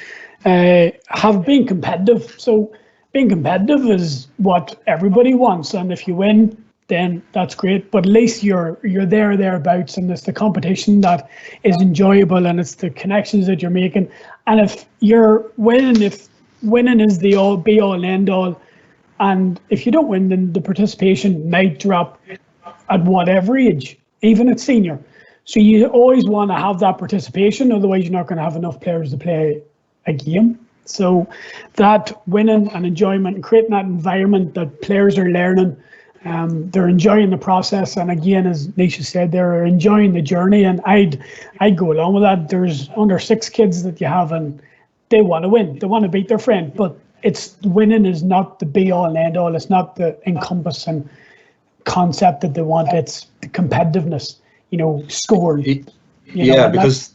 being competitive. So being competitive is what everybody wants, and if you win, then that's great. But at least you're thereabouts, and it's the competition that is enjoyable, and it's the connections that you're making. And if you're winning, if winning is the all be all and end all, and if you don't win, then the participation might drop at whatever age, even at senior. So you always want to have that participation, otherwise you're not going to have enough players to play a game. So that winning and enjoyment and creating that environment that players are learning, they're enjoying the process, and again, as Nisha said, they're enjoying the journey. And I'd go along with that. There's under 6 kids that you have, and they want to win, they want to beat their friend, but it's winning is not the be all and end all. It's not the encompassing concept that they want. It's the competitiveness, you know, scoring. Because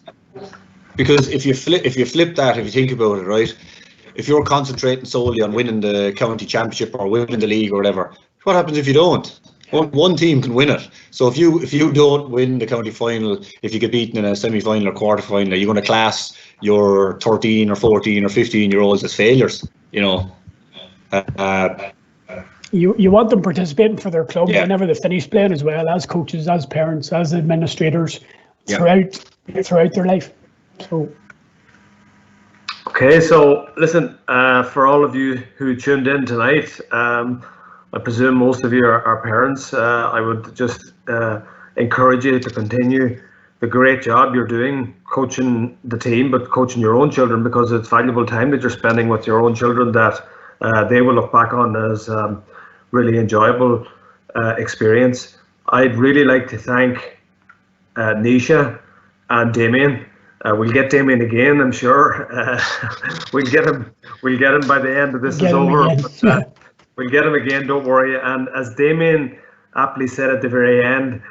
if you flip that, if you think about it, right, if you're concentrating solely on winning the county championship or winning the league or whatever, what happens if you don't? One team can win it. So if you don't win the county final, if you get beaten in a semi-final or quarter-final, are you going to class your 13 or 14 or 15-year-olds as failures? You know, you want them participating for their club whenever they finish playing as well, as coaches, as parents, as administrators, throughout their life. So. Okay, so listen, for all of you who tuned in tonight, I presume most of you are parents. I would just encourage you to continue the great job you're doing coaching the team, but coaching your own children, because it's valuable time that you're spending with your own children that they will look back on as really enjoyable experience. I'd really like to thank Nisha and Damien. We'll get Damien again, I'm sure. We'll get him by the end of this is over. But, we'll get him again, don't worry. And as Damien aptly said at the very end,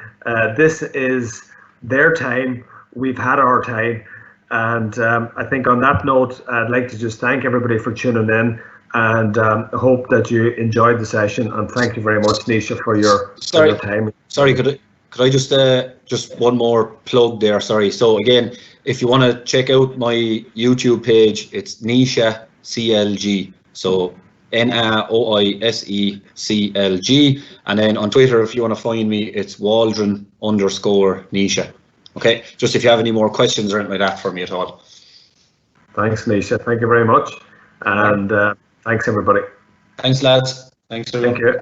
this is their time. We've had our time. And I think on that note, I'd like to just thank everybody for tuning in, and hope that you enjoyed the session. And thank you very much, Nisha, for your time. Sorry, could I just one more plug there? Sorry. So again, if you want to check out my YouTube page, it's Nisha CLG. So NAOISECLG, and then on Twitter, if you want to find me, it's Waldron_Nisha. Okay, just if you have any more questions or anything like that for me at all. Thanks, Nisha. Thank you very much, and thanks everybody. Thanks, lads. Thanks, everyone. Thank you.